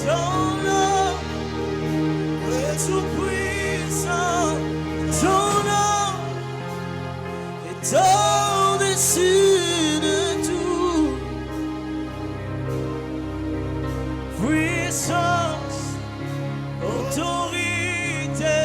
ton nom est tout puissant, ton nom est au-dessus de tout. Puissance, autorité,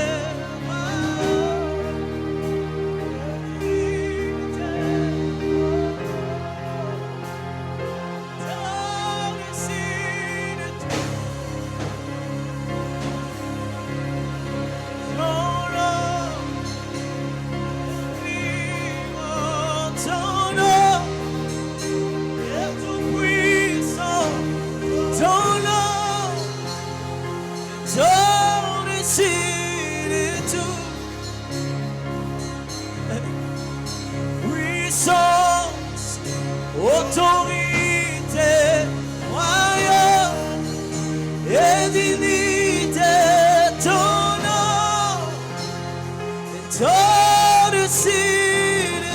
puissance, autorité, royaume et dignité, ton nom est au-dessus de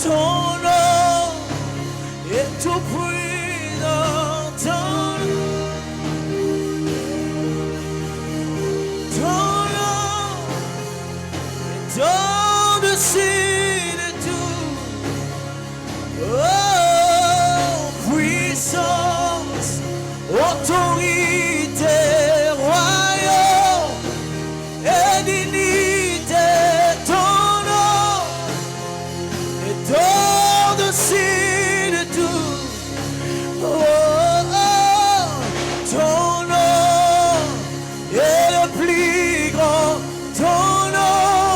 ton nom est tout puissant, ton nom est au-dessus de tout. Oh, puissance, autorité, royaume et dignité, ton nom est au-dessus de tout. Oh, oh, ton nom est le plus grand, ton nom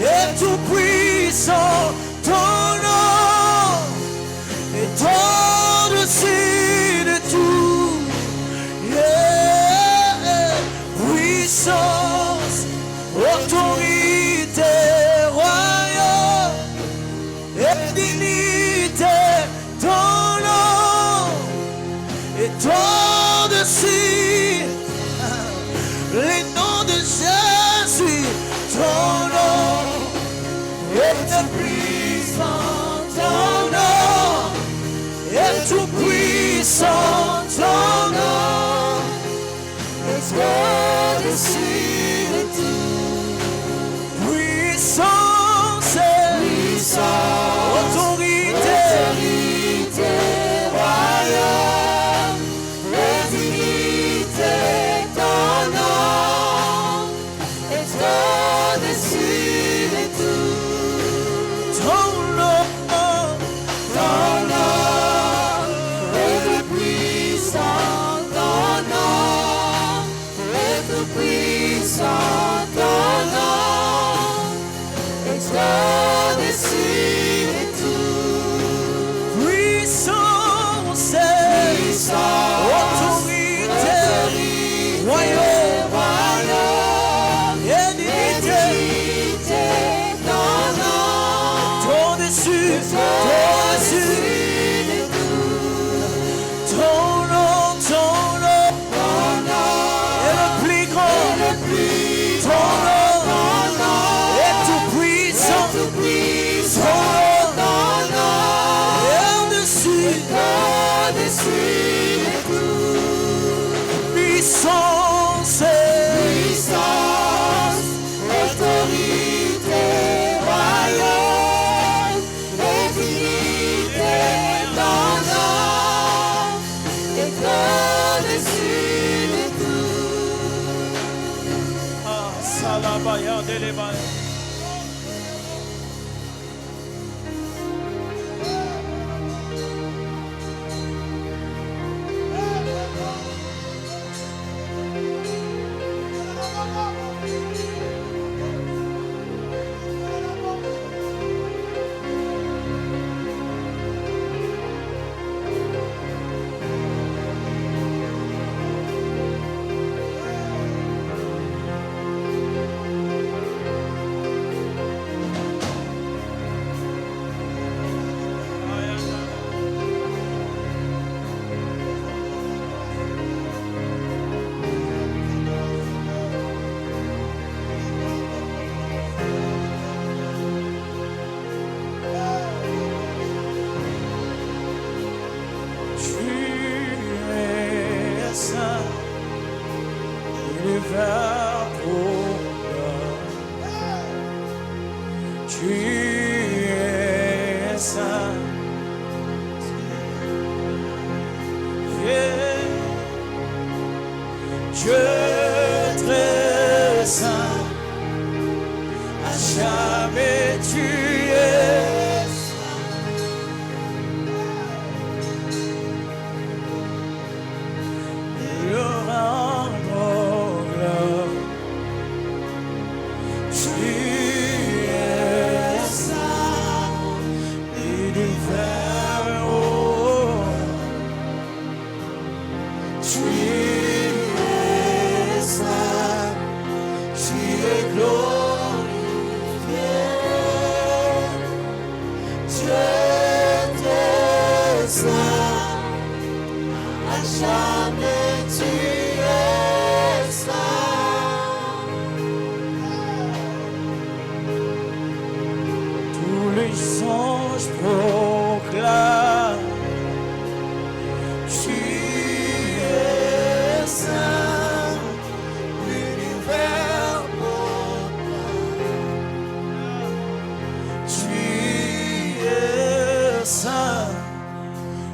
est tout puissant, ton nom est au-dessus de tout. Yeah. Puissance, autorité, royaume et dignité, ton nom est au-dessus. Les noms de Jésus, ton nom est puissant, ton nom est tout puissant, ton nom est au-dessus de tout. Puissance, autorité, royaume et dignité, ton nom est au-dessus de tout. ton nom est tout puissant, ton nom est tout puissant, ton nom est au-dessus de tout. puissance, autorité, royaume et dignité, ton nom au-dessus, au-dessus, ton nom est le plus grand, ton nom est tout puissant, ton nom est au-dessus, puissance, autorité, royaume et dignité, ton nom est au-dessus de tout. ah, salabaya delebaya. l'univers proclame. Tu es saint. Yeah. Dieu très saint, à jamais tu es saint. Le rendre gloire. Tu es saint, l'univers haut. Tu es saint, tu es glorifié. Dieu très saint, à jamais tu es saint. Tous les anges proclament. Tu es saint, l'univers proclame. Tu es saint,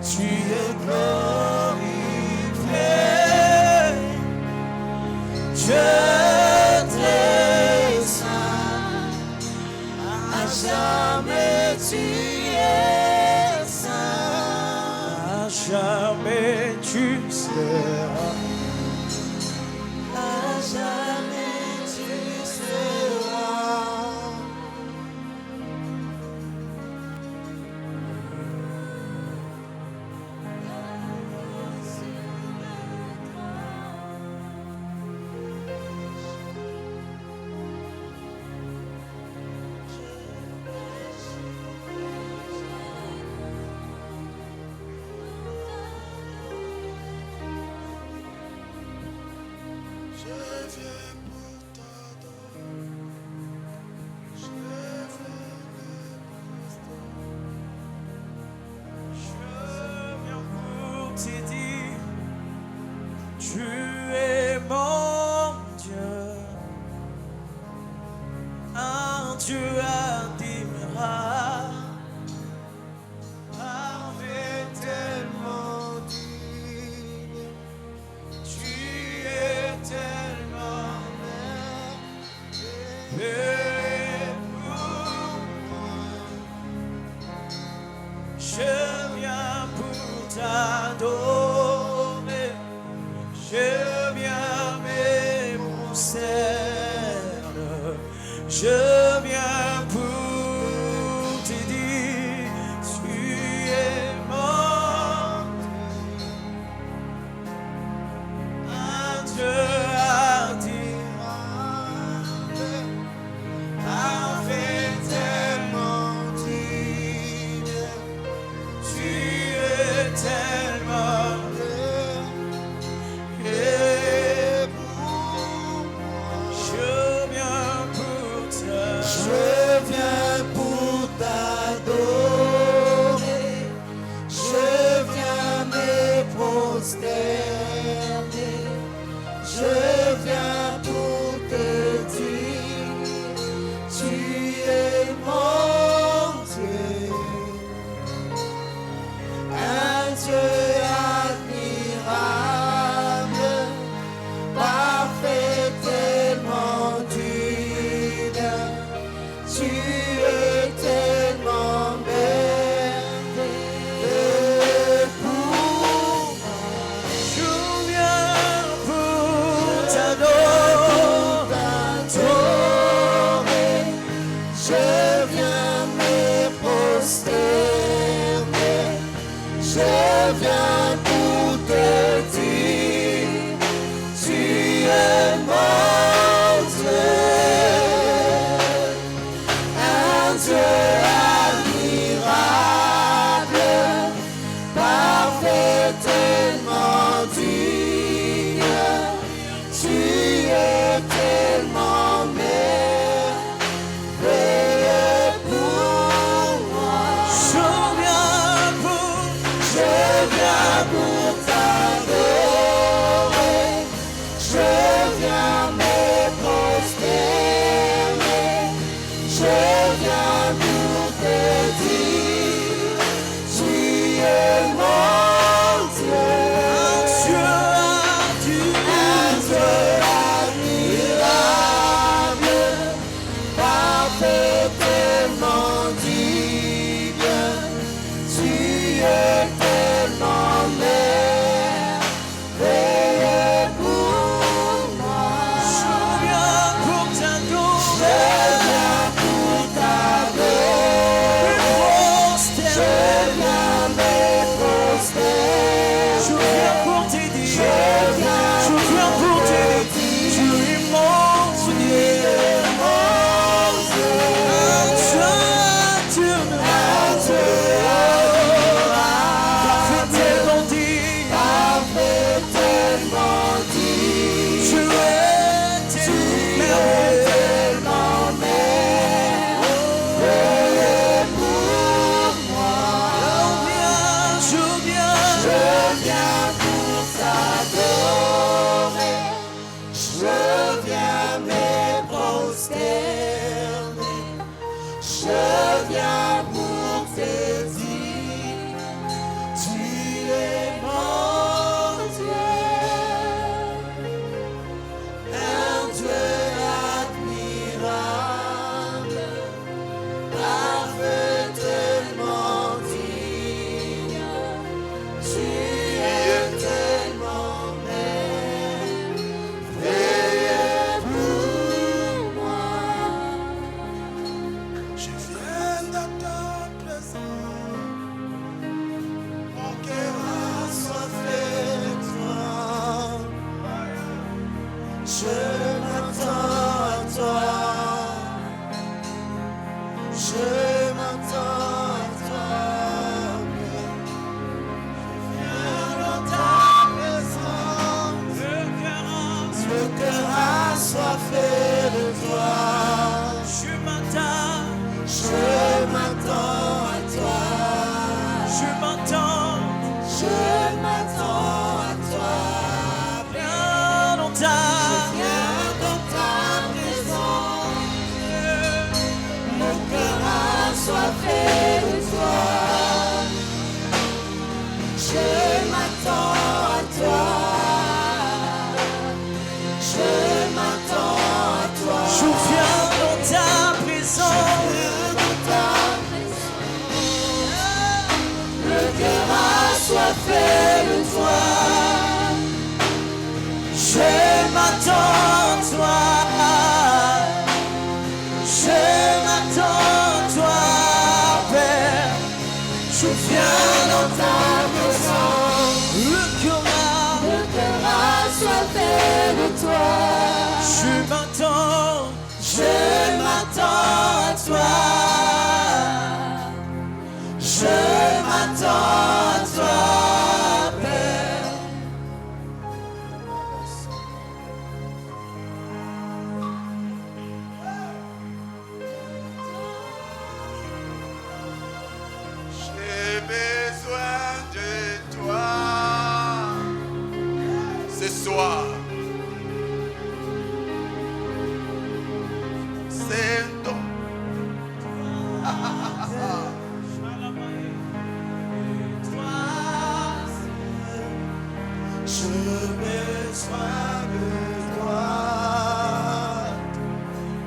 tu es glorifié. Dieu très saint, à jamais tu es saint. À jamais tu seras. À jamais tu seras. Tu es mon Dieu, un Dieu admirable, parfait, tellement digne. Tu es tellement merveilleux pour moi. Je viens pour t'adorer. Je viens me prosterner, je viens pour te dire, tu es mon Dieu, un Dieu admirable, je viens me prosterner, je viens pour te dire, tu es mon Dieu, un Dieu admirable, parfaitement digne, tu es tellement merveilleux pour moi. Je viens dans ta présence, mon cœur a soifé de toi. Je m'attends à toi, je m'attends à toi. Je viens dans ta présence, le cœur a soifé de toi. Je m'attends à toi. Je m'attends à toi. Viens dans ta présence. Mon cœur a soifé de toi. Je m'attends à toi. Je m'attends à toi. Je viens dans ta présence. Le cœur a soifé de toi. Je m'attends à toi. Je m'attends à toi, Père. Je viens dans ta présence. Le cœur a soifé de toi. je m'attends à toi. Je m'attends à toi, Père. J'ai besoin de toi ce soir. C'est un don. Je besoin de toi.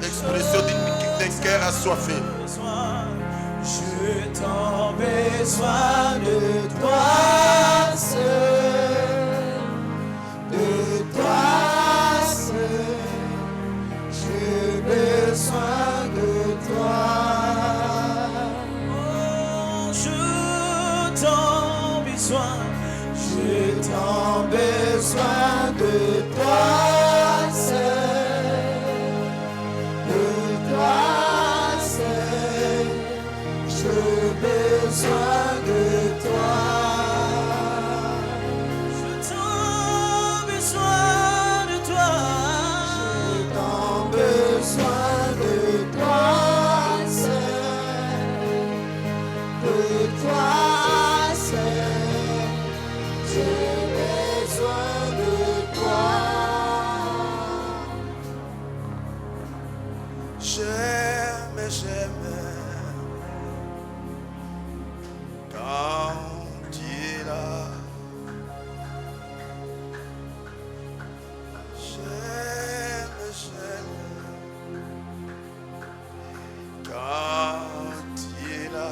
L'expression d'un cœur assoiffé. Je t'en besoin de toi seul, de toi seul. J'ai besoin de toi. Oh, je t'en besoin. Je t'en besoin de toi seul, de toi seul. J'ai besoin de toi. Je t'en besoin de toi. Je t'en besoin de toi seul, de toi seul. J'ai besoin de toi. J'aime quand tu es là. J'aime quand tu es là.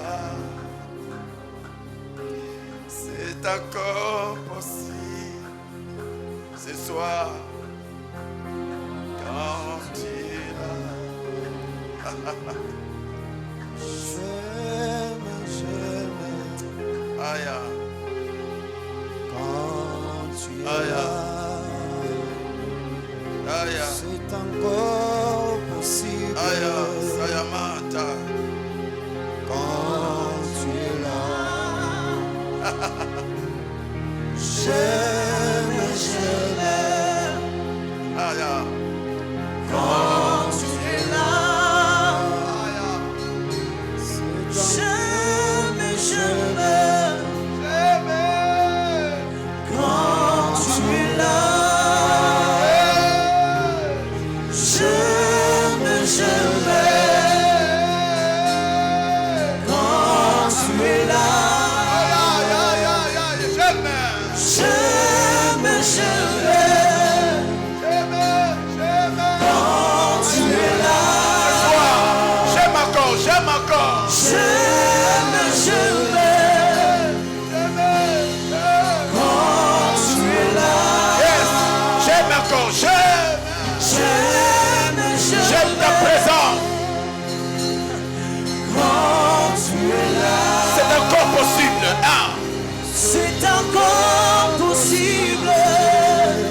C'est encore possible ce soir quand tu es là. J'aime Aïe, quand tu es Aïe. là. aïe, C'est encore possible aïe, Sayamata. quand tu es là. J'aime Aïe, quand tu es là. aïe. J'aime quand tu es là. J'aime, je vais quand tu es là. Yes. J'aime encore, j'aime. J'aime ta présence. Quand tu es là. C'est encore possible. Ah. C'est encore possible.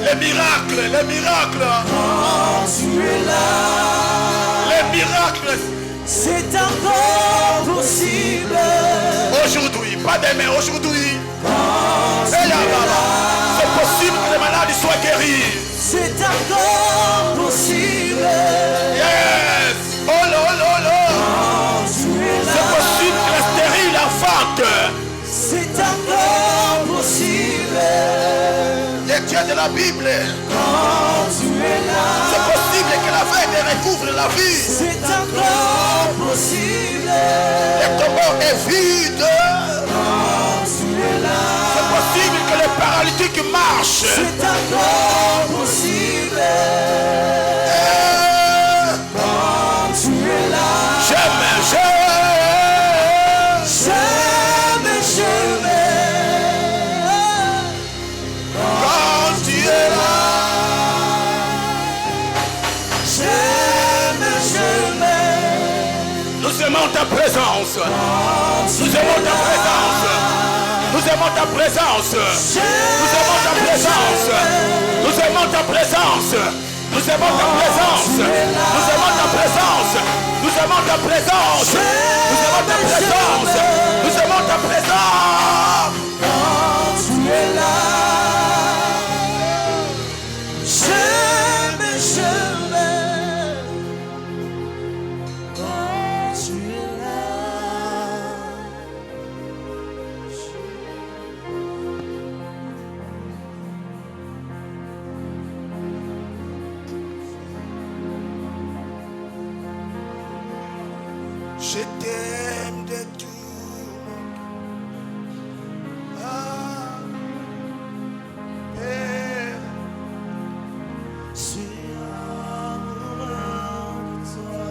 Les miracles, les miracles. Quand tu es là. Les miracles. C'est encore possible. Aujourd'hui, pas demain, aujourd'hui. Quand tu Et là, es là. c'est possible que les malades soient guéris. C'est encore possible. Yes. Oh là, oh là, oh là. Quand tu es C'est là. possible que les stériles enfantent. C'est encore possible. Les dieux de la Bible. Quand tu es là. C'est possible que l'aveugle recouvre la vie. C'est encore possible. Le tombeau est vide. Quand tu es là. C'est possible que les paralytiques marchent. C'est encore possible. Quand tu es là. J'aime. J'aime, je vais. Quand tu es là. J'aime, je vais. Nous aimons ta présence. Nous aimons ta présence. Nous aimons ta présence. Nous aimons ta présence. Nous aimons ta présence. Nous aimons ta présence. Nous aimons ta présence. Nous aimons ta présence. Nous aimons ta présence. Nous aimons ta présence. Quand tu es là. J'aime, je vais. Quand tu es là. Je t'aime de tout. Ah, Père, Suis amoureux de toi.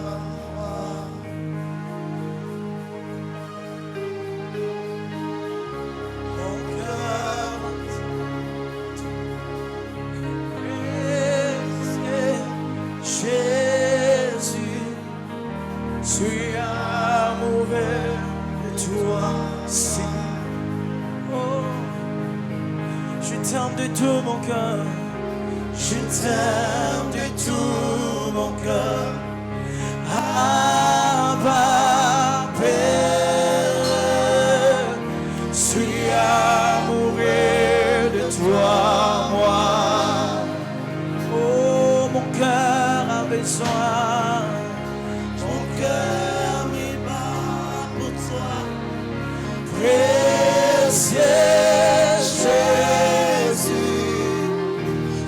Mon cœur Jésus, suis amoureux de toi, Seigneur. Oh, je t'aime de tout mon cœur. Je t'aime de tout mon cœur. Abba, Père, suis amoureux de toi, moi. Oh, mon cœur a besoin. Mon cœur me bat pour toi. Précieux Jésus,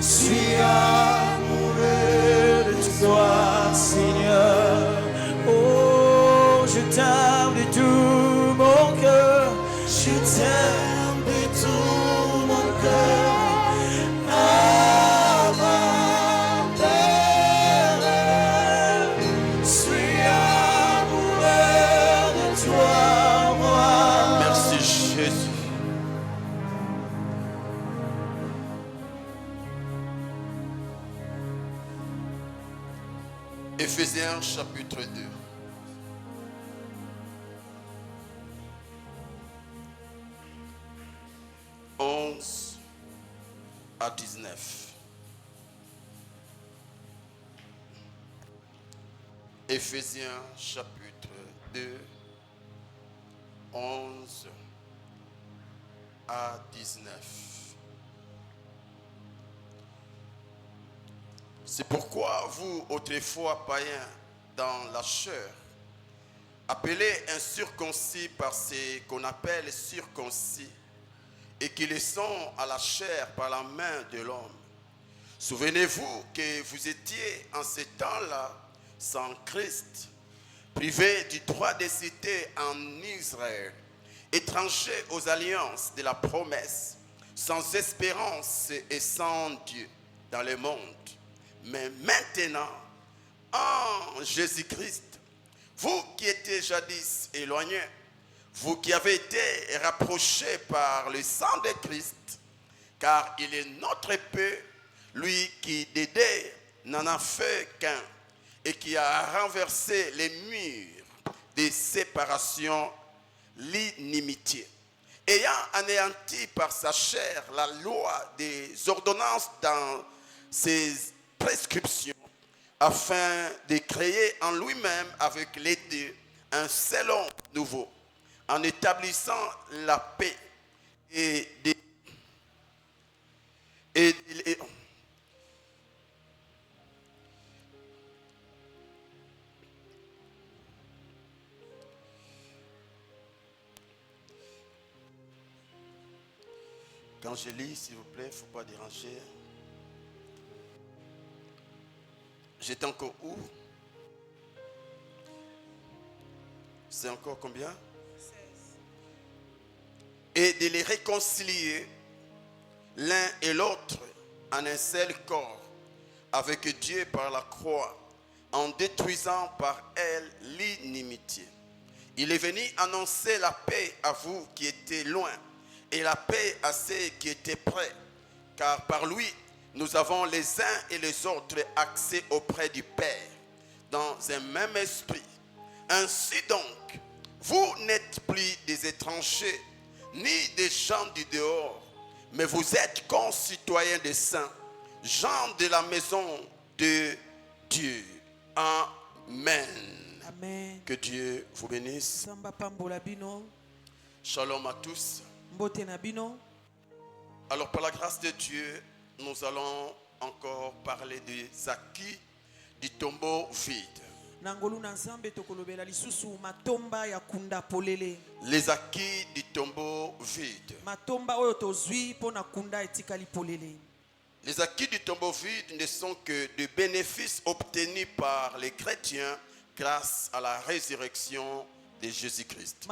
suis amoureux de toi, Seigneur. Oh, je t'aime de tout mon cœur. Je t'aime de tout mon cœur. Abba, Père, suis amoureux de toi, moi. merci Jésus. Éphésiens chapitre 2. À 19. Éphésiens chapitre 2, 11 à 19. C'est pourquoi vous, autrefois païens dans la chair, appelés incirconcis par ce qu'on appelle circoncis, et qui le sont à la chair par la main de l'homme. Souvenez-vous que vous étiez en ce temps-là sans Christ, privés du droit de cité en Israël, étrangers aux alliances de la promesse, sans espérance et sans Dieu dans le monde. Mais maintenant, en Jésus-Christ, Vous qui étiez jadis éloignés, vous qui avez été rapprochés par le sang de Christ, car il est notre paix, lui qui d'aider n'en a fait qu'un, et qui a renversé les murs de séparation, l'inimitié, ayant anéanti par sa chair la loi des ordonnances dans ses prescriptions, afin de créer en lui-même avec les deux un seul homme nouveau, en établissant la paix Quand je lis, s'il vous plaît, il ne faut pas déranger. J'étais encore où? C'est encore combien? 16. Et de les réconcilier l'un et l'autre en un seul corps avec Dieu par la croix, en détruisant par elle l'inimitié. Il est venu annoncer la paix à vous qui étiez loin et la paix à ceux qui étaient près, car par lui nous avons les uns et les autres accès auprès du Père dans un même esprit. Ainsi donc, vous n'êtes plus des étrangers ni des gens du dehors, mais vous êtes concitoyens des saints, gens de la maison de Dieu. Amen. Amen. Que Dieu vous bénisse. Shalom à tous. Alors par la grâce de Dieu, nous allons encore parler des acquis du tombeau vide. Les acquis du tombeau vide. Les acquis du tombeau vide ne sont que des bénéfices obtenus par les chrétiens grâce à la résurrection de Jésus-Christ.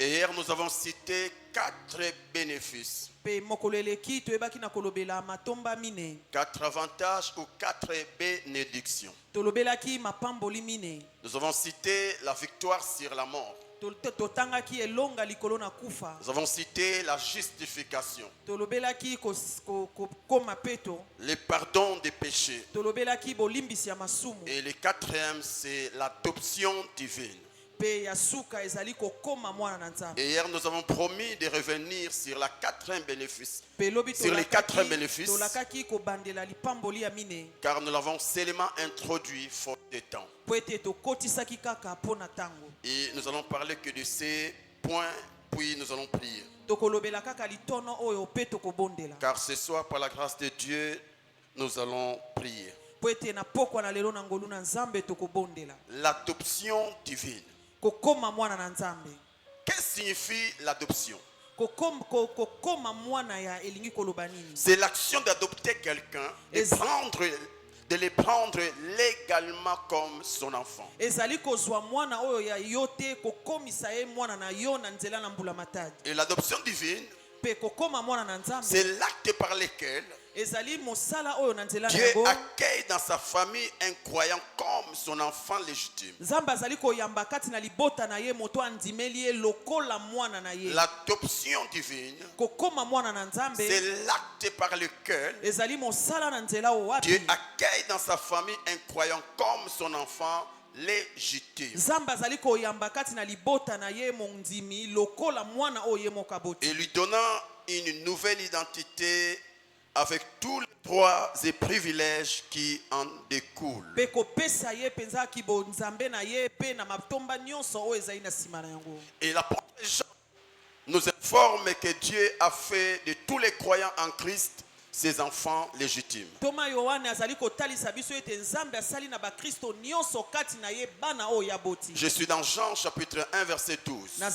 Et hier, nous avons cité 4 bénéfices, 4 avantages ou 4 bénédictions. Nous avons cité la victoire sur la mort. Nous avons cité la justification, le pardon des péchés. Et le 4e, c'est l'adoption divine. Et hier, nous avons promis de revenir sur la 4e bénéfice. Sur les 4 bénéfices, car nous l'avons seulement introduit faute de temps. Et nous allons parler que de ces points, puis nous allons prier. Car ce soir, par la grâce de Dieu, nous allons prier. L'adoption divine. Qu'est-ce que signifie l'adoption? C'est l'action d'adopter quelqu'un et de le prendre légalement comme son enfant. Et l'adoption divine, c'est l'acte par lequel Dieu accueille dans sa famille un croyant comme son enfant légitime. L'adoption divine, c'est l'acte par lequel Dieu accueille dans sa famille un croyant comme son enfant légitime. Et lui donnant une nouvelle identité avec tous les droits et privilèges qui en découlent. Et l'apôtre Jean nous informe que Dieu a fait de tous les croyants en Christ ses enfants légitimes. Je suis dans Jean chapitre 1 verset 12. La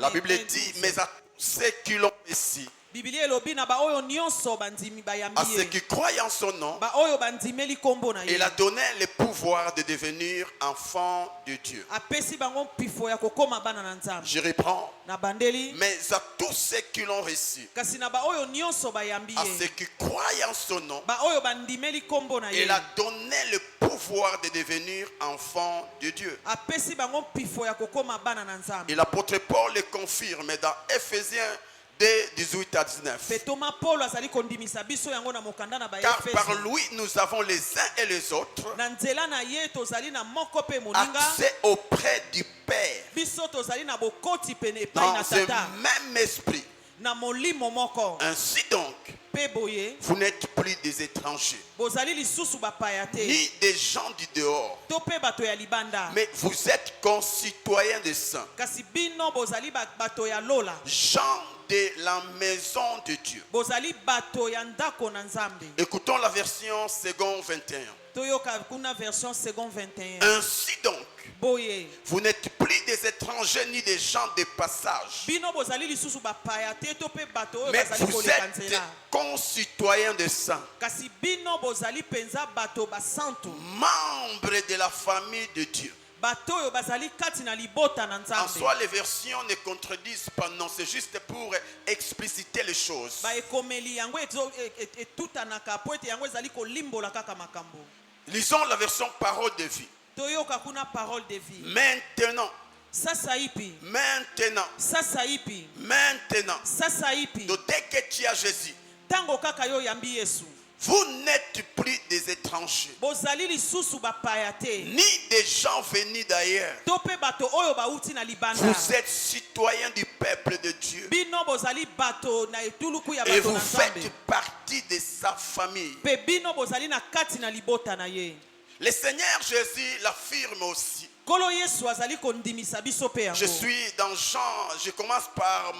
Bible dit, mais à tous ceux qui l'ont ici, Biblia elobi na ba oyo nyonso bandimi bayambi À ceux ye. qui croient en son nom, Ba oyo bandimeli kombo na ye. il a donné le pouvoir de devenir enfants de Dieu. Apesi bango pifo ya kokoma bana na Nzambe. Je reprends. Na bandeli. Mais à tous ceux qui l'ont reçu, Kasi na ba oyo nyonso bayambi à ye. ceux qui croient en son nom, Ba oyo bandimeli kombo na ye. il a donné le pouvoir de devenir enfants de Dieu. Apesi bango pifo ya kokoma bana na Nzambe. Et l'apôtre Paul le confirme dans Ephésiens 2, 18 à 19. Petoma Paul azali kondimisa biso yango na mokanda na ba Car par Efeso. lui, nous avons les uns et les autres Na nzela na ye tozali na moko pe moninga. accès auprès du Père Biso tozali na bokoti pene epai dans na un tata. même esprit. Na molimo moko. Ainsi donc, Pe boye. vous n'êtes plus des étrangers, Bozali lisusu bapaya te. ni des gens du dehors, To pe bato ya libanda. mais vous êtes concitoyens des saints, Kasi bino bozali bato ya lola. gens de la maison de Dieu. Bozali bato ya ndako na Nzambe. Écoutons la version second 21. Toyoka kuna version second 21. Ainsi donc, Boye. vous n'êtes plus des étrangers ni des gens de passage, Bino bozali lisusu bapaya te to pe bato oyo mais bazali vous koleka êtes nzela. concitoyens des saints, Kasi bino bozali penza bato basantu. membres de la famille de Dieu. Bato oyo bazali kati na libota na En Nzambe. soi, les versions ne contredisent pas, non, c'est juste pour expliciter les choses. Ba ekomeli yango etutanaka po ete yango ezali kolimbola kaka makambo. Lisons la version parole de vie. Toyoka kuna parole de vie. Maintenant, Sasa ipi. maintenant, Sasa ipi. maintenant, Sasa ipi. donc dès que tu as Jésus, Tango kaka yo yambi Yesu. vous n'êtes plus des étrangers, Bozali lisusu bapaya te. ni des gens venus d'ailleurs. To pe bato oyo bauti na libanda. Vous êtes citoyens du peuple de Dieu. Bino bozali bato na etuluku ya Et bato vous na Nzambe. faites partie de sa famille. Pe bino bozali na kati na libota na ye. Le Seigneur Jésus l'affirme aussi. Kolo Yesu azali kondimisa biso pe yango. Je suis dans Jean, je commence par,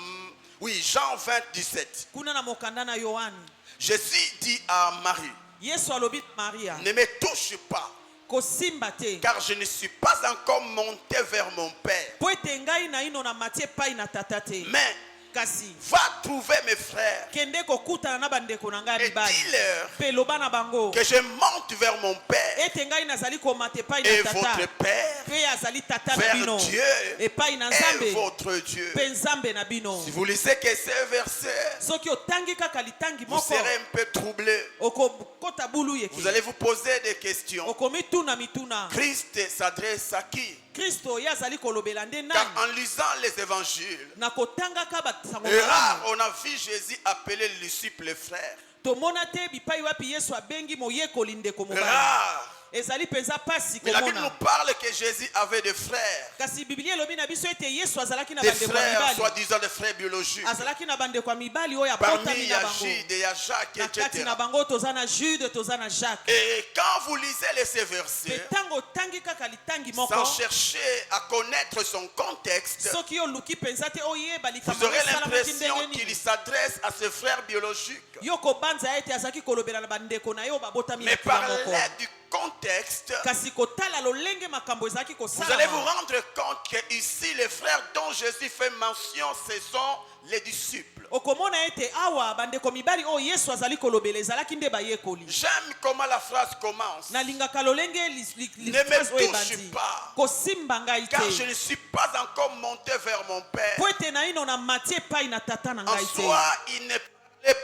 oui, Jean 20, 17. Kuna na mokanda na Yohani. Jésus dit à Marie, Yesu alobi Maria. ne me touche pas, Kosimba te. car je ne suis pas encore monté vers mon Père. Po ete ngai na ino na matie pai na tata te. Mais Kasi va trouver mes frères kende kokutana na bandeko na ngai et mibali. dis-leur Pe loba na bango. que je monte vers mon Père Ete ngai nazali komate pai na et tata. votre Père, Pe azali tata na vers bino. Dieu Epai na et Nzambe. votre Dieu. Pe Nzambe na bino. Si vous lisez que ce verset, Soki otangi kaka litangi vous moko. serez un peu troublé. Okokota bulu yeke. Vous allez vous poser des questions. Okomituna mituna. Christ s'adresse à qui? Kristo ye azali kolobela nde Car nani. en lisant les évangiles, Na kotanga ka basango et rare, malamu. on a vu Jésus appeler les disciples frères. Tomona te bipai wapi Yesu abengi moyekoli ndeko mobali. Rare. Ezali penza pasi Mais la Bible nous komona. parle que Jésus avait des frères. Kasi Biblia elobi na biso ete Yesu azalaki na Des bandeko ya frères, mibali. soi-disant des frères biologiques. Azalaki na bandeko ya mibali oyo Parmi abotami na bango. Yagid et Jacques, Na kati etc. na bango toza na Jude, toza na Jacques. Et quand vous lisez ces Pe versets, tango otangi kaka litangi moko. sans chercher à connaître son contexte, Soki oluki penza te oyeba vous likambo aurez esalamaki l'impression ndenge qu'il nini. s'adresse à ses frères biologiques. Yo kobanza ete azalaki kolobela na bandeko na yo babotami na Mais kila par moko. l'aide du contexte, Kasi kotala lolenge makambo ezalaki vous allez vous kosalama. rendre compte que ici, les frères dont Jésus fait mention, ce sont les disciples. Okomona ete awa bandeko mibali oyo Yesu azali kolobela ezalaki nde bayekoli. J'aime comment la phrase commence. Nalingaka lolenge Ne me oyo touche ebandi. pas, Kosimba ngai car je te. ne suis pas encore monté vers mon Père. Po ete na ino na matie epai na tata na En ngai te. soi, il ne parlait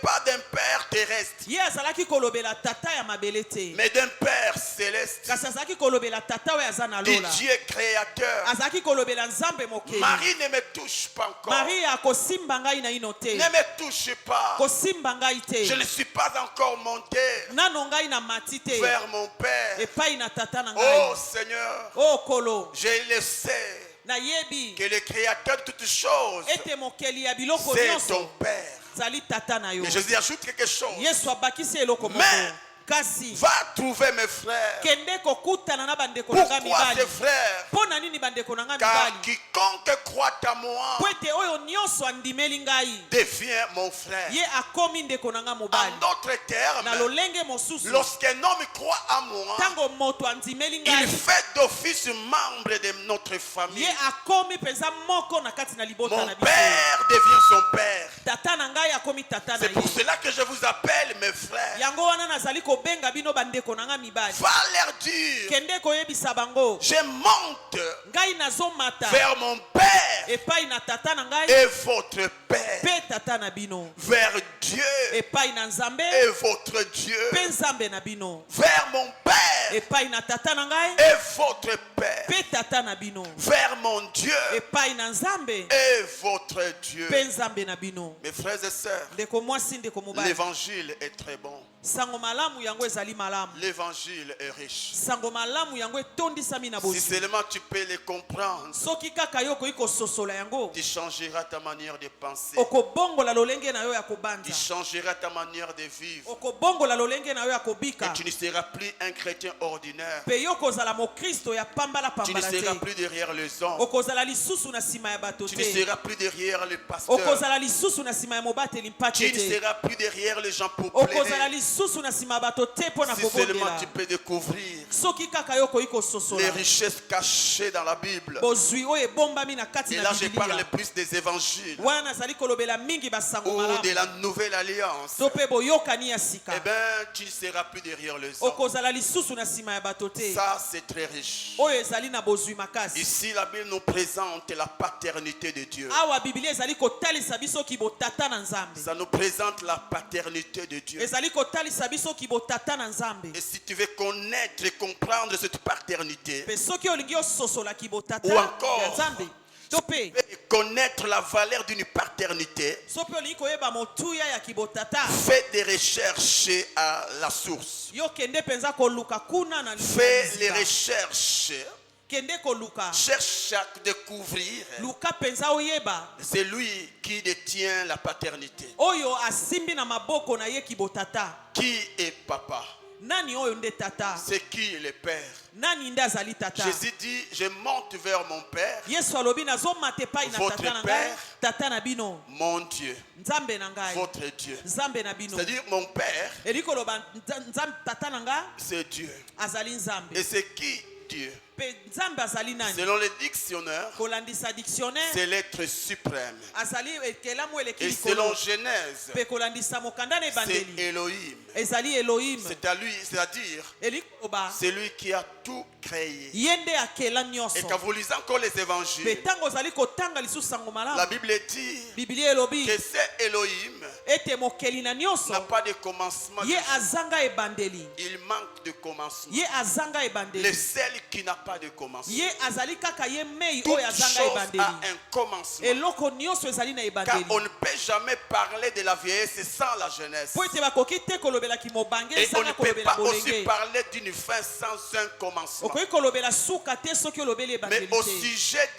pas d'un Père terrestre, Ye azalaki kolobela tata ya mabele te. mais d'un Père céleste, Kasi azalaki kolobela tata oyo aza na du lola. Dieu créateur. Azalaki kolobela Nzambe mokeli. Marie ne me touche pas encore. Maria kosimba ngai na ino te. Ne me touche pas. Kosimba ngai Je te. ne suis pas encore monté Nano ngai na mati te. vers mon Père. Epai na tata na Oh ngai. Seigneur, Oh kolo. je le sais Nayebi que le créateur de toutes choses, ete mokeli ya biloko c'est nyonso ton Père. zali tata na yo. Et Jésus ajoute quelque chose. Yesu abakisi eloko moko. Mais kasi va trouver mes frères. kende kokutana na bandeko na nga Pourquoi mibali tes frères? mpona nini bandeko na nga Car mibali quiconque croit à moi po ete oyo nyonso andimeli ngai devient mon frère. ye akomi ndeko na nga En mobali d'autres na termes, lolenge mosusu lorsqu'un homme croit à moi, ntango moto andimeli il ngai fait d'office membre de notre famille. ye akomi mpenza moko na kati na libota Mon na biso père devient son père. tata na ngai akomi tata na C'est pour ye cela que je vous appelle mes frères. yango wana nazali kobenga bino bandeko na nga mibali Va leur dire, kende koyebisa bango je monte ngai nazomata vers mon père epai na tata na ngai et votre père, mpe tata na bino vers Dieu epai na nzambe et votre Dieu, mpe nzambe na bino vers mon père epai na tata na ngai et votre père, mpe tata na bino vers mon Dieu epai na nzambe et votre Dieu. mpe nzambe na bino Mes frères et sœurs, ndeko mwasi ndeko mobali l'évangile est très bon. sango malamu yango ezali malamu L'évangile est riche. sango malamu yango etondisami na Si bozwi seulement tu peux les comprendre, soki kaka yo okoki kososola yango tu changeras ta manière de penser. okobongola lolenge na yo ya Tu kobanza changeras ta manière de vivre. okobongola lolenge na yo ya Et kobika tu ne seras plus un chrétien ordinaire. mpe yo kozala mokristo ya Tu ne pambala-pambala seras te plus derrière les hommes. okozala lisusu na nsima ya bato Tu ne te seras plus derrière les pasteurs. okozala lisusu na nsima ya mobateli mpate Tu ne te seras plus derrière les gens pour okozala plaider. lisusu na nsima ya bato te mpo na Si seulement kobondela tu peux découvrir soki kaka yo okoki les kososola richesses cachées dans la Bible. bozwi oyo ebombami na kati Et na là, je parle bibilia plus des évangiles wana nazali kolobela mingi basango ou de malamu la nouvelle alliance. to mpe boyokani ya sika Eh bien, tu ne seras plus derrière les hommes. okozala lisusu na nsima ya bato te Ça, c'est très riche. oyo ezali na bozwi makasi Ici, la Bible nous présente la paternité de Dieu. awa bibilia ezali kotalisa biso kibotata na nzambe Ça nous présente la paternité de Dieu. ezali kotalisa biso kibotata na nzambe Et si tu veux connaître et comprendre cette paternité, mpe soki olingi ososola kibotata Ou encore, ya nzambe to mpe et connaître la valeur d'une paternité, so mpe olingi koyeba motuya ya kibotata fais des recherches à la source. yo kende mpenza koluka kuna na Fais les lisika. recherches. kende koluka Cherche à découvrir. luka mpenza oyeba C'est lui qui détient la paternité. oyo asimbi na maboko na ye kibotata Qui est papa? nani oyo nde tata C'est qui le père? nani nde azali tata Jésus dit, je monte vers mon père, yesu alobi nazomata epai na Votre tata na ngai père. tata na bino mon Dieu, nzambe na ngai votre Dieu. nzambe na bino C'est-à-dire, mon père, eli koloba tata na nga c'est Dieu. azali nzambe Et c'est qui Dieu? mpe nzambe azali nani Selon le dictionnaire, kolandisa dictionnaire c'est l'être suprême. azali ekelamu eleki Et likolo selon Genèse, mpe kolandisa mokanda na c'est ebandeli Elohim. ezali elohim C'est à lui, c'est-à-dire, eli koloba c'est lui qui a tout créé. ye nde akela Et nyonso quand vous lisez encore les mpe évangiles, ntango ozali kotanga lisusu sango la malamu Bible dit bibilia elobi que c'est Elohim ete mokeli na nyonso n'a pas de commencement. ye azanga ebandeli Il manque de commencement. ye azanga Le ebandeli seul qui n'a pas de commencement. ye azali kaka ye mei Toute oyo azanga chose a ebandeli un commencement. eloko nyonso ezali na Car ebandeli on ne peut jamais parler de la vieillesse sans la jeunesse. po ete bakoki te kolobelaki mobange Et on ne ezanga peut kolobela pas aussi bolenge parler d'une fin sans un commencement. okoki kolobela suka te soki olobeli Mais ebandeli au te sujet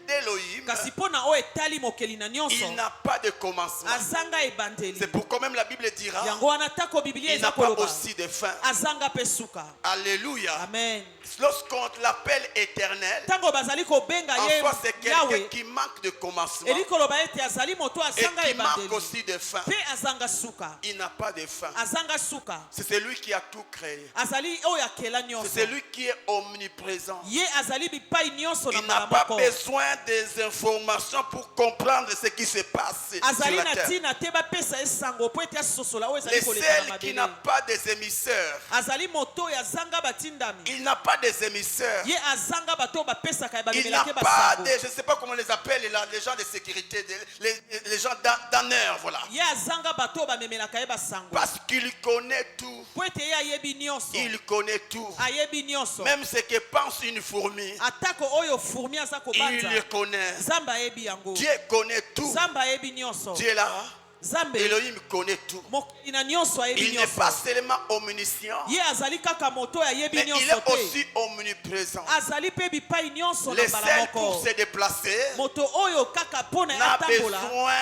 d'Elohim, kasi mpo na oyo etali mokeli na nyonso il n'a pas de commencement. azanga ebandeli C'est pourquoi même la Bible dira, yango wana tako bibilia il n'a eza pas koloba aussi de fin. azanga mpe suka Alléluia. amen Lorsqu'on l'appelle éternel, ntango bazali kobenga en ye soi c'est quelqu'un yawe qui manque de commencement eli koloba ete azali moto et azanga qui manque ebandeli aussi de fin. mpe azanga suka Il n'a pas de fin. azanga suka C'est celui qui a tout créé. azali oyo akela nyonso C'est celui qui est omniprésent. ye azali bipai nyonso na Il n'a mbala pas moko besoin des informations pour comprendre ce qui se passe sur azali la na terre. ntina te bapesa esango mpo ete asosola oyo Le ezali koleka na seul qui n'a mabele pas des émisseurs, azali moto oyo azanga batindami il n'a pas des émisseurs. ye azanga bato oyo bapesaka Il n'a bamemelaki pas basango de, je ne sais pas comment on les appelle, les gens de sécurité, les gens d'honneur, voilà. ye azanga bato oyo bamemelaka ye basango Parce qu'il connaît tout. mpo ete ye ayebi nyonso Il connaît tout. ayebi nyonso Même ce que pense une fourmi, atako oyo fourmi aza il kobanza le connaît. nzambe ayebi yango Dieu connaît tout. nzambe ayebi nyonso Dieu est là. Zambe Elohim connaît tout. mokili na nyonso ayebi Il n'est pas nyonso. seulement omniscient, Ye azali kaka moto ayebi mais il nyonso est te. aussi omniprésent. Azali pe bipai nyonso Le na mbala seul pour moko. se déplacer Moto oyo kaka pona n'a ya tambola besoin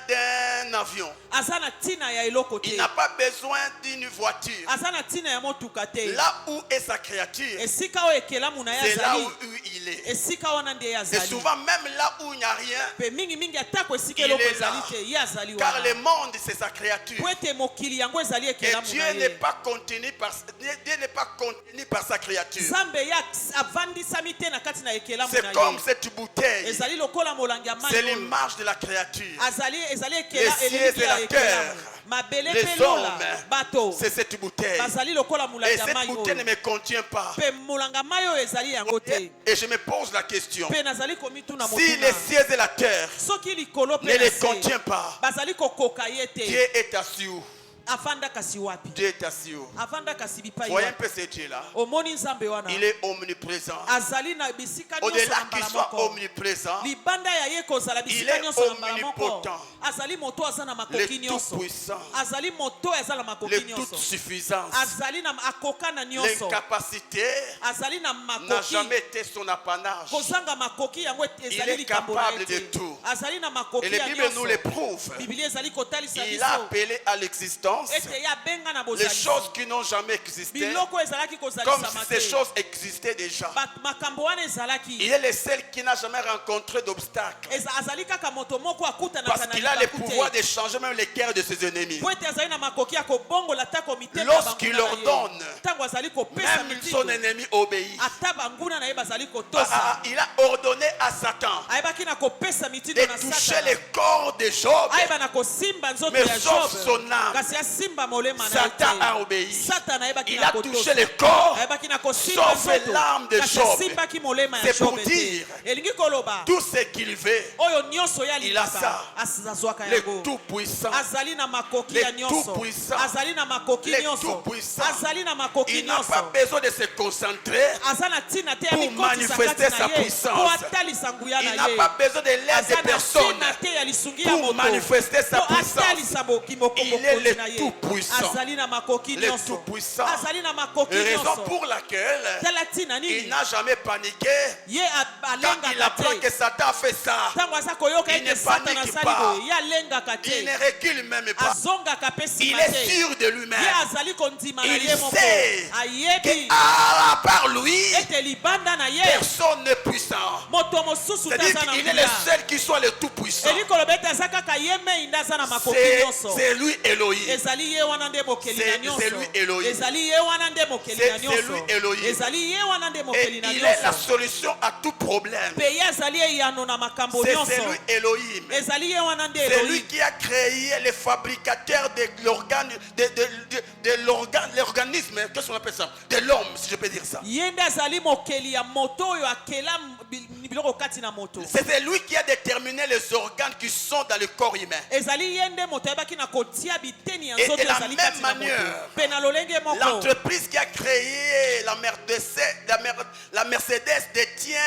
d'un avion. azana tina ya eloko te. Il n'a pas besoin d'une voiture. Azana tina ya motuka te. Là où est sa créature, Esika oyo ekelamu na c'est ye là azali. où il est. Esika wana nde ye Et azali. souvent, même là où il n'y a rien, Pe mingi mingi atako esika il eloko est ezali là. te ye azali car wana. le monde, c'est sa créature. Po ete mokili yango ezali Et ekelamu Dieu na n'est ye. pas contenu par, Dieu n'est pas contenu par sa créature. Zambe ya avandisami te na kati na ekelamu na C'est comme ye. cette bouteille. Ezali lokola molangi ya C'est mai oyo. l'image de la créature. ezali Les ekela cieux eleki et la ya terre, ekelamu. Mabele les pe lola hommes, bato c'est cette bouteille. bazali lokola Et molangi ya cette mai bouteille ne oyo. me contient pas. Pe molanga mai oyo ezali yango te. Et je me pose la question. Pe nazali komituna Si motuna. les cieux et la terre Soki likolo ne pe les na se, contient pas, bazali kokoka ye te. Dieu est assis où? Avanda kasi wapi? Dieu est assis où? Avanda kasi bipai Voyez un wapi? peu ce Dieu-là. Omoni nzambe wana. Il est omniprésent. Azali na bisika nyonso Au-delà na qu'il mbala soit moko. omniprésent, Libanda ya ye kozala il bisika est nyonso na mbala moko. omnipotent. Azali moto aza na le makoki nyonso. tout-puissant, Azali moto aza na makoki le nyonso. toute-suffisance, Azali na akoka na nyonso. l'incapacité Azali na n'a makoki. jamais été son apanage. Kozanga makoki yango Il ezali est likambo na capable ye de te. tout. Azali na makoki Et la ya Bible nous nyonso. le prouve. Biblia ezali kotalisa Il a biso. appelé à l'existence Ete ya benga na les bozali. choses qui n'ont jamais existé, Biloko ezalaki comme kozalisa si mate. ces choses existaient déjà. Makambo wana ezalaki. Il est le seul qui n'a jamais rencontré d'obstacle. Azali kaka moto moko akutanaka Parce na qu'il a le libaku te. pouvoir de changer même les cœurs de ses ennemis. Po ete azali na makoki ya kobongola tako mitema Lorsqu'il leur donne, tango azali kopesa même mitindo. son ennemi obéit. Ata banguna na ye bazali kotosa. Il a ordonné à Satan Ayebaki na kopesa mitindo de na toucher Satana. le corps de Job. Ayeba na kosimba nzoto Mais ya sauf Job. son âme. Kasi asimba molema na Satan a ye obéi. te. Satana ayebaki Il na a kotosa. touché le corps, Ayebaki na kosimba sauf nzoto. l'âme de Kasi Job. asimbaki molema ya C'est pour Job te. dire, Elingi koloba. tout ce qu'il veut, Oyo nyonso ya il a libaka. ça. Azwaka le yango. tout-puissant, Azali na makoki Le ya nyonso. tout-puissant. Azali na makoki Le nyonso. tout-puissant. Azali na makoki il n'a nyonso. pas besoin de se concentrer Aza na tina te ya pour mikotisa manifester kati sa na ye. puissance. Po atalisa nguya Il na n'a ye. pas besoin de l'aide Aza de na personne tina te ya lisungi ya pour moto. manifester sa Po puissance. atalisa bokimoko Il est mokonzi le na ye. tout-puissant. Azali na makoki Le nyonso. tout-puissant. Azali na makoki Raison nyonso. pour laquelle Tala tina il nini? n'a jamais paniqué Ye quand il alengaka apprend que te. Satan a fait ça. Ntango aza koyoka Il ne ete Satana panique asali pas. boye, ye alengaka te. Il ne recule même pas. Azongaka pe Il nsima est te. sûr de lui-même. Ye azali kondima na Il ye moko. sait Ayebi à part lui, ete libanda na ye personne n'est puissant. moto mosusu te C'est-à-dire aza na qu'il est le nguya. seul qui soit le tout-puissant. Eli koloba ete aza kaka ye mei nde aza na makoki nyonso. C'est lui Elohim. Ezali ye wana nde mokeli na C'est nyonso. lui Elohim. Ezali ye wana nde mokeli na C'est lui nyonso. Elohim. Ezali ye wana nde Et mokeli na il est la nyonso. solution à tout problème. Pe ye azali eyano na makambo C'est nyonso. lui Elohim. Ezali ye wana nde C'est lui Elohim. qui a créé les fabricateurs de l'organisme, qu'est-ce qu'on appelle ça? De l'homme, si je peux dire ça. Ye nde azali mokeli ya moto oyo akela biloko kati na moto. C'est lui qui a déterminé les organes qui sont dans le corps humain. Ezali ye nde moto ayebaki na kotia biteni ya Et nzoto de la ezali même kati na moto. manière, Pe na lolenge moko. l'entreprise qui a créé la Mercedes détient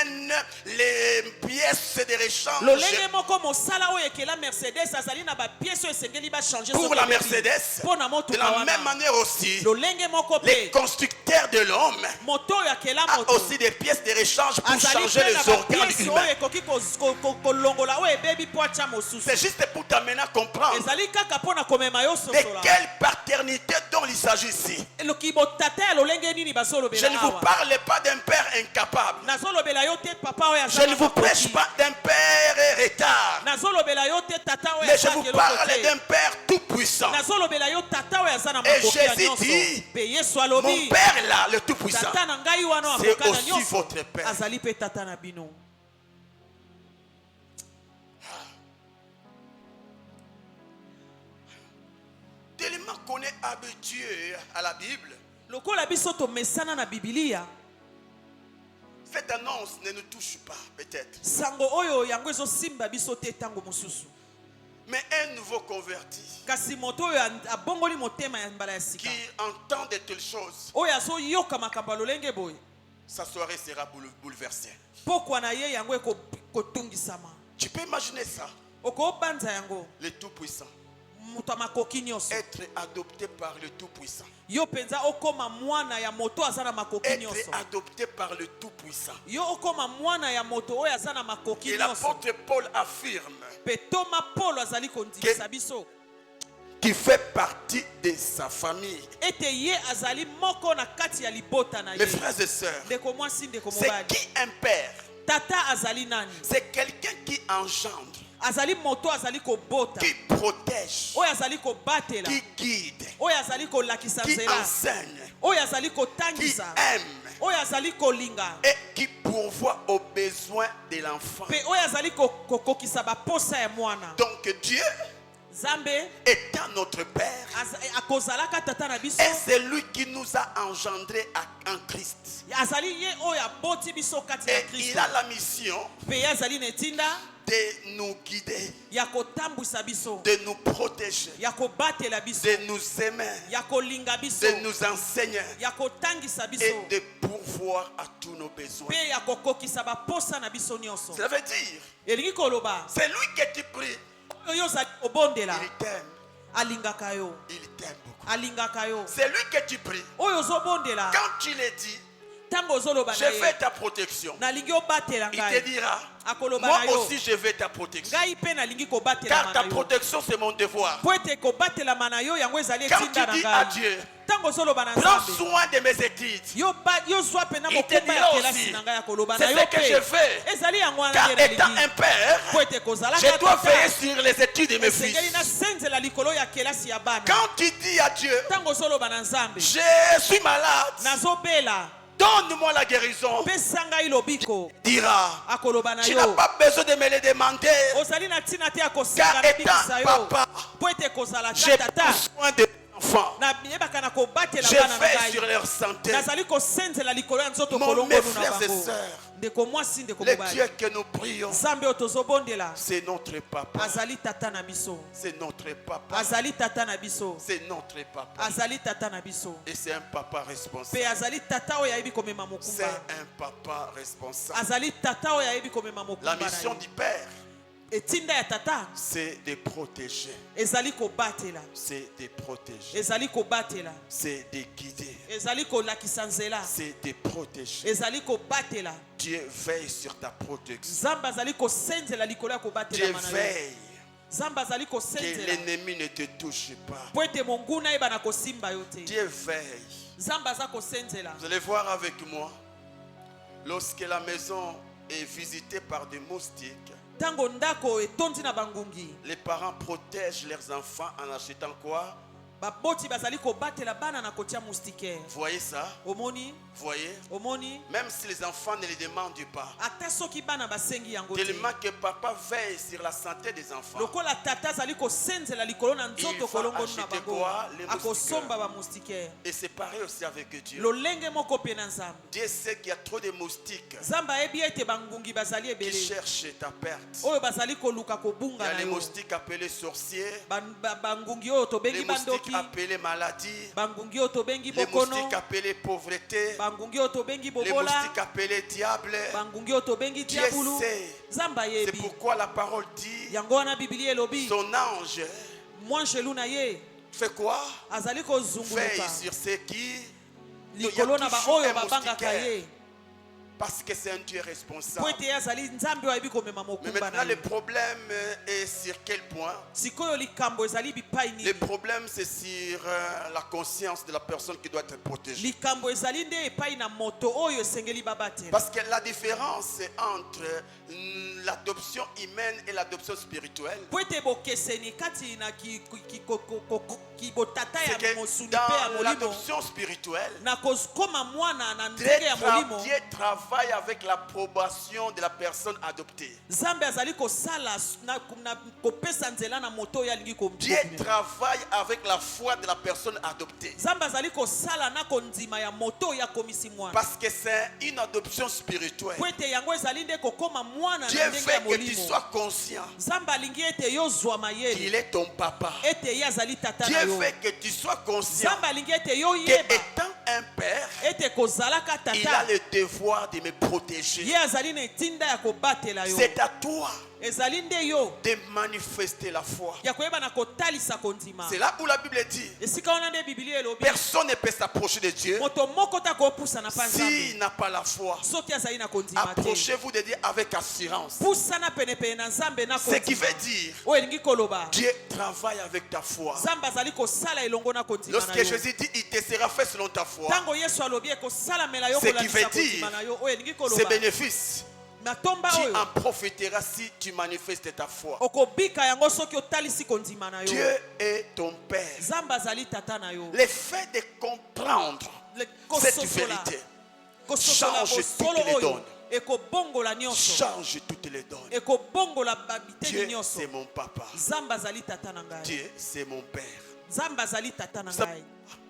les pièces de rechange Lolenge moko mosala oyo ekela Mercedes azali na ba pièce oyo esengeli ba changer pour la Mercedes. Pona De moto la même manière aussi, lolenge moko les pe constructeurs de l'homme moto oyo akela ont moto aussi des pièces de rechange pour azali changer pe na les ba organes pièce oyo humains. ekoki kolongola oyo ebebi po atya mosusu. C'est juste pour t'amener à comprendre Ezali kaka pona komema yo de sosola. quelle paternité dont il s'agit ici. Eloki botata ya lolenge nini Je bazolobela ne vous awa. parle pas d'un père incapable. Nazolobela yo te papa oyo Je ne vous prêche pas d'un père retard. Nazolobela yo te tata oyo Mais je vous azaki eloko parle te. d'un père tout puissant. Nazolobela yo tata oyo aza na Et makoki ya Jésus nyonso. dit, Pe Yesu Mon alobi père là, le tout puissant, tata na ngai wana c'est akoka na aussi nyonso votre père. azali pe tata na bino. Tellement qu'on est habitué à la Bible, Lokola biso tomesana na Biblia, cette annonce ne nous touche pas peut-être. sango oyo yango ezosimba biso te tango mosusu. Mais un nouveau converti Kasi moto oyo abongoli motema ya mbala ya sika. qui entend de telles choses, Oyo azoyoka makambo ya lolenge boye. sa soirée sera bouleversée. Pokwa na ye yango ekotungisama. Tu peux imaginer ça, Okobanza yango. le tout puissant. moto ya makoki nyonso. Être adopté par le Tout-Puissant. Yo penza okoma mwana ya moto aza na makoki Être nyonso. adopté par le Tout-Puissant. Yo okoma mwana ya moto oyo aza na makoki Et nyonso. l'apôtre Paul affirme Pe Toma Paul azali kondimisa biso. qui fait partie de sa famille. Ete ye azali moko na kati ya libota na ye. Mes frères et sœurs, Ndeko mwasi ndeko c'est mobali. qui un père? Tata azali nani? C'est quelqu'un qui engendre, Azali moto azali kobota. qui protège, Oyo azali kobatela. qui guide, Oyo azali kolakisa qui nzela. enseigne, Oyo azali qui kotangisa. aime Oyo azali kolinga. et qui pourvoit aux besoins de l'enfant. Pe oyo azali kokokisa baposa ya mwana. Donc Dieu, Zambe étant notre Père, akozalaka tata na biso. et c'est lui qui nous a engendrés en Christ. Azali ye oyo aboti biso kati ya Et Kristo. il a la mission Pe ye azali na etinda de nous guider, ya kotambwisa biso. de nous protéger, Ya kobatela biso. de nous aimer, Ya kolinga biso. de nous enseigner Ya kotangisa biso. et de pourvoir à tous nos besoins. Pe ya kokokisa baposa na biso nyonso. Cela veut dire, Elingi koloba c'est lui que tu pries. oyo ozali kobondela Il t'aime. alingaka yo. Il t'aime beaucoup. Alingaka yo. C'est lui que tu pries. Oyo ozobondela Quand tu le dis, tango ozoloba je na vais ye. ta protection, Nalingi obatela il te ngai. dira, Akoloba moi na yo. aussi je vais ta protection. Ngai pe nalingi kobatela Car ta na yo. protection, c'est mon devoir. Po ete kobatelama na yo yango ezali Quand tu etinda na dis à ngai. Dieu, Tango ozoloba na prends Nzambe. soin de mes études, Yo zwa pena il te mokumba dira ya kelasi aussi, na ngai ya koloba c'est na yo ce que je pe. fais. Ezali yango wana Car nde étant nalingi. un père, Po ete kozalaka je dois tata. veiller sur les études de mes fils. Esengeli nasenzela likolo ya kelasi ya bana. Quand tu dis à Dieu, Tango ozoloba na Nzambe. je suis malade, Nazobela. donne-moi la guérison, Pesa ngai lobiko. dira, Akoloba na tu n'as yo. pas besoin de me le demander. Ozali na tina te ya Car kosenga na étant bikisa yo. papa, Po ete kozala j'ai tata. pris soin des enfants. Na yebaka na kobatela Je bana na veille sur ngai. leur santé. Nazali kosenzela likolo ya nzoto Mon kolongo mes na frères et bango. sœurs, Ndeko mwasi ndeko le mobali. Dieu que nous prions, Nzambe oyo tozobondela c'est notre papa. azali tata na biso. C'est notre papa. Azali tata na biso. C'est notre papa. Azali tata na biso. Et c'est un papa Pe responsable. azali tata oyo ayebi komema C'est mokumba. un papa responsable. Azali tata oyo ayebi komema La mokumba na mission ye. du Père, Etinda ya tata c'est de protéger. ezali kobatela. C'est de protéger. Ezali kobatela. C'est de guider. Ezali kolakisa nzela. C'est de protéger. Ezali kobatela. Dieu veille sur ta protection. Nzambe azali kosenzela likolo ya Dieu kobatela mana yo. veille Nzambe azali que kosenzela. l'ennemi ne te touche pas. Po ete monguna yeba na kosimba yo te. Dieu veille. Nzambe aza kosenzela. Vous allez voir avec moi, lorsque la maison est visitée par des moustiques, Tango ndako etondi na bangungi. les parents protègent leurs enfants en achetant quoi? Baboti bazali kobatela bana na kotia moustiquaire. Vous voyez ça? Omoni, Vous voyez? omoni. Même si les enfants ne les demandent pas. Ata soki bana basengi yango te. Tellement que papa veille sur la santé des enfants. Lokola tata azali kosenzela likolo na Il nzoto va kolongo na acheter bango. quoi? Les Akosomba ba moustiquaire. Et c'est pareil aussi avec Dieu. Lolenge moko pe na Nzambe. Dieu sait qu'il y a trop de moustiques Nzambe ayebi ete bangungi bazali qui ebele. cherchent ta perte. Oyo bazali koluka Il y kobunga a na les yo. moustiques appelés sorciers, Bangungi oyo les tobengi moustiques bandoki. appelés maladies, Bangungi oyo tobengi les bokono. moustiques appelés pauvreté, Bangungi oyo tobengi les bobola. moustiques appelés diable. Bangungi oyo tobengi Dieu diabulu. sait. Nzambe C'est ayebi. pourquoi la parole dit, Yango wana Biblia elobi. son ange Mwanjelu na ye fait quoi? azali Veille kozunguluka sur ceux qui... Il y a likolo na toujours baoyo un babangaka moustiquaire. ye. Parce que c'est un Dieu Po responsable. ete ye azali Nzambe oyo ayebi komema Mais mokumba maintenant, na le ye. problème est sur quel point? Sikoyo likambo ezali bipai Le nini. problème, c'est sur la conscience de la personne qui doit être protégée. Likambo ezali nde epai na moto oyo esengeli babatela. Parce que la différence entre l'adoption humaine et l'adoption spirituelle, Po ete bokeseni kati na botata c'est ya que mosuni pe ya dans molimo. l'adoption spirituelle, Na koma mwana na Dieu ndenge ya molimo. travaille avec l'approbation de la personne adoptée. Nzambe azali kosala na kopesa nzela na moto oyo alingi Dieu komtuna. travaille avec la foi de la personne adoptée. Nzambe azali kosala na kondima ya moto oyo akomisi mwana. Parce que c'est une adoption spirituelle. Po ete yango ezali nde kokoma mwana Dieu na ndenge ya veut que tu molimo. sois conscient Nzambe alingi ete yo zwa mayele. qu'il est ton papa. Ete ye azali tata na Dieu yo. veut que tu sois conscient Nzambe alingi ete yo que yeba. étant un père, Ete kozalaka il a tata. le devoir de me protéger. Ye azali na etinda ya kobatela yo. C'est à toi ezali nde yo de manifester la foi. ya koyeba na kotalisa kondima. C'est là où la Bible dit Esika wana nde Biblia elobi personne ne peut s'approcher de Dieu moto moko ta kopusa na pa Nzambe s'il n'a pas la foi. soki azali na kondima te. Approchez-vous de Dieu avec assurance. Pusana penepene na Nzambe na Ce qui kondima veut dire oyo elingi koloba Dieu travaille avec ta foi. Nzambe azali kosala elongo na kondima na Lorsque yo. Jésus dit il te sera fait selon ta foi, Tango Yesu alobi ekosalamela yo Ce qui kolandisa veut dire, kondima na yo oyo elingi ces koloba bénéfices, matomba tu oyo en profiteras si tu manifestes ta foi. okobika yango soki otalisi kondima na yo. Dieu est ton Père. Nzambe azali tata na yo. Le fait de comprendre cette vérité change toutes les donnes. ekobongola nyonso Change toutes les donnes. ekobongola babiteli Dieu, nyonso. c'est mon papa. Nzambe azali tata na ngai. Dieu, c'est mon Père. Nzambe azali tata na Ça- ngai.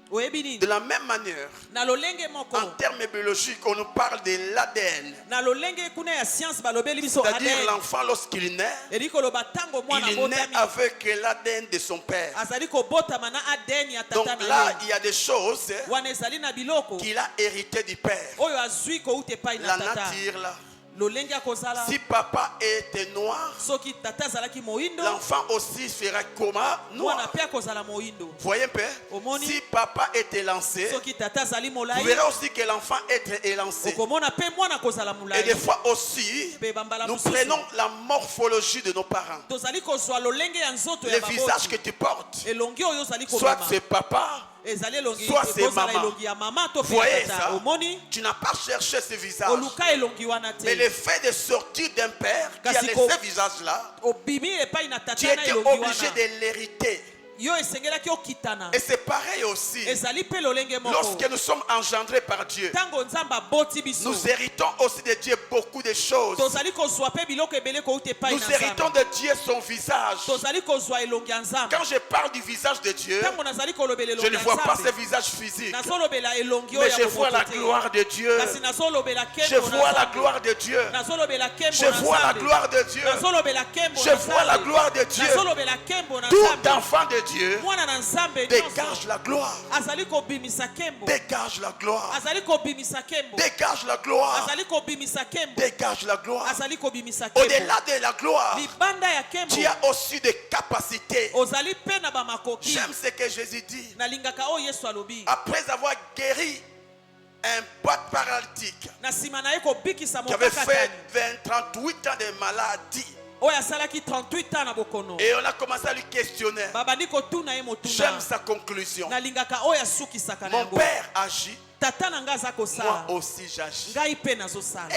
Oyebi nini? De la même manière, Na lolenge moko. en termes biologiques, on nous parle de l'ADN. Na lolenge kuna ya science balobeli biso C'est-à-dire ADN. l'enfant, lorsqu'il naît, Eli koloba tango mwana il naît botami. avec l'ADN de son père. Azali kobotama na ADN ya Donc tata na là, ye. il y a des choses Wana ezali na biloko. qu'il a hérité du père. Oyo azwi ko ute pai na La tata. nature là. Lolenge akozala. Si papa était noir, Soki tata azalaki moindo. l'enfant aussi sera comment? Mwana Noir. pe akozala moindo. Voyez un peu? Omoni. Si papa était lancé, Soki tata azali vous molai. verrez aussi que l'enfant est élancé. Okomona pe mwana kozala Et molai. des fois aussi, Pe bambala nous mosusu. prenons la morphologie de nos parents. Tozali kozwa lolenge ya nzoto ya Le visage que baboti. tu portes, Elongi oyo ozali soit kobima. c'est papa, Ezali elongi soit c'est ekozala maman. elongi ya mama to pe voyez ya tata. ça? Omoni Tu n'as pas cherché ce visage. oluka elongi wana Mais te. le fait de sortir d'un père qui a Kasi laissé ce visage-là, Obimi epai na tu tata na étais elongi obligé wana. de l'hériter. Yo esengelaki okitana. Et c'est pareil aussi. Ezali pe lolenge moko. Lorsque nous sommes engendrés par Dieu, Tango nzambe aboti biso. nous héritons aussi de Dieu beaucoup de choses. Tozali kozwa pe biloko ebele kouta epai Nous na héritons nzambe. de Dieu son visage. Tozali kozwa elongi ya nzambe. Quand je parle du visage de Dieu, Tango nazali kolobela je elongi ne ya vois pas ce nzambe. visage physique, Nazolobela elongi oyo mais ya je vois la bomoto te. gloire de Dieu. Kasi nazolobela Je kembo na vois la Nzambe. gloire de Dieu. Nazolobela kembo Je na vois la Nzambe. gloire de Dieu. Nazolobela kembo Je na vois la Nzambe. gloire de Dieu. Nazolobela kembo na Tout Nzambe. enfant de Dieu Mwana na Nzambe dégage nyonso la gloire. azali kobimisa kembo. Dégage la gloire. Azali kobimisa kembo. Dégage la gloire. Azali kobimisa kembo. Dégage la gloire. Azali kobimisa kembo. Au-delà de la gloire, Libanda ya kembo. tu as aussi des capacités. Ozali pe na bamakoki. J'aime ce que Jésus dit. Nalingaka oyo Yesu alobi. Après avoir guéri un boîte paralytique Na sima na ye kobikisa qui avait fait mokakatani. 38 ans de maladie, Oyo asalaki 38 ans na bokono. et on a commencé à lui questionner. Babandi kotuna ye motuna. J'aime sa conclusion. Nalingaka oyo asukisaka na Mon yango. père agit, Tata na nga aza moi kosala. aussi j'agis. Ngai pe nazosala.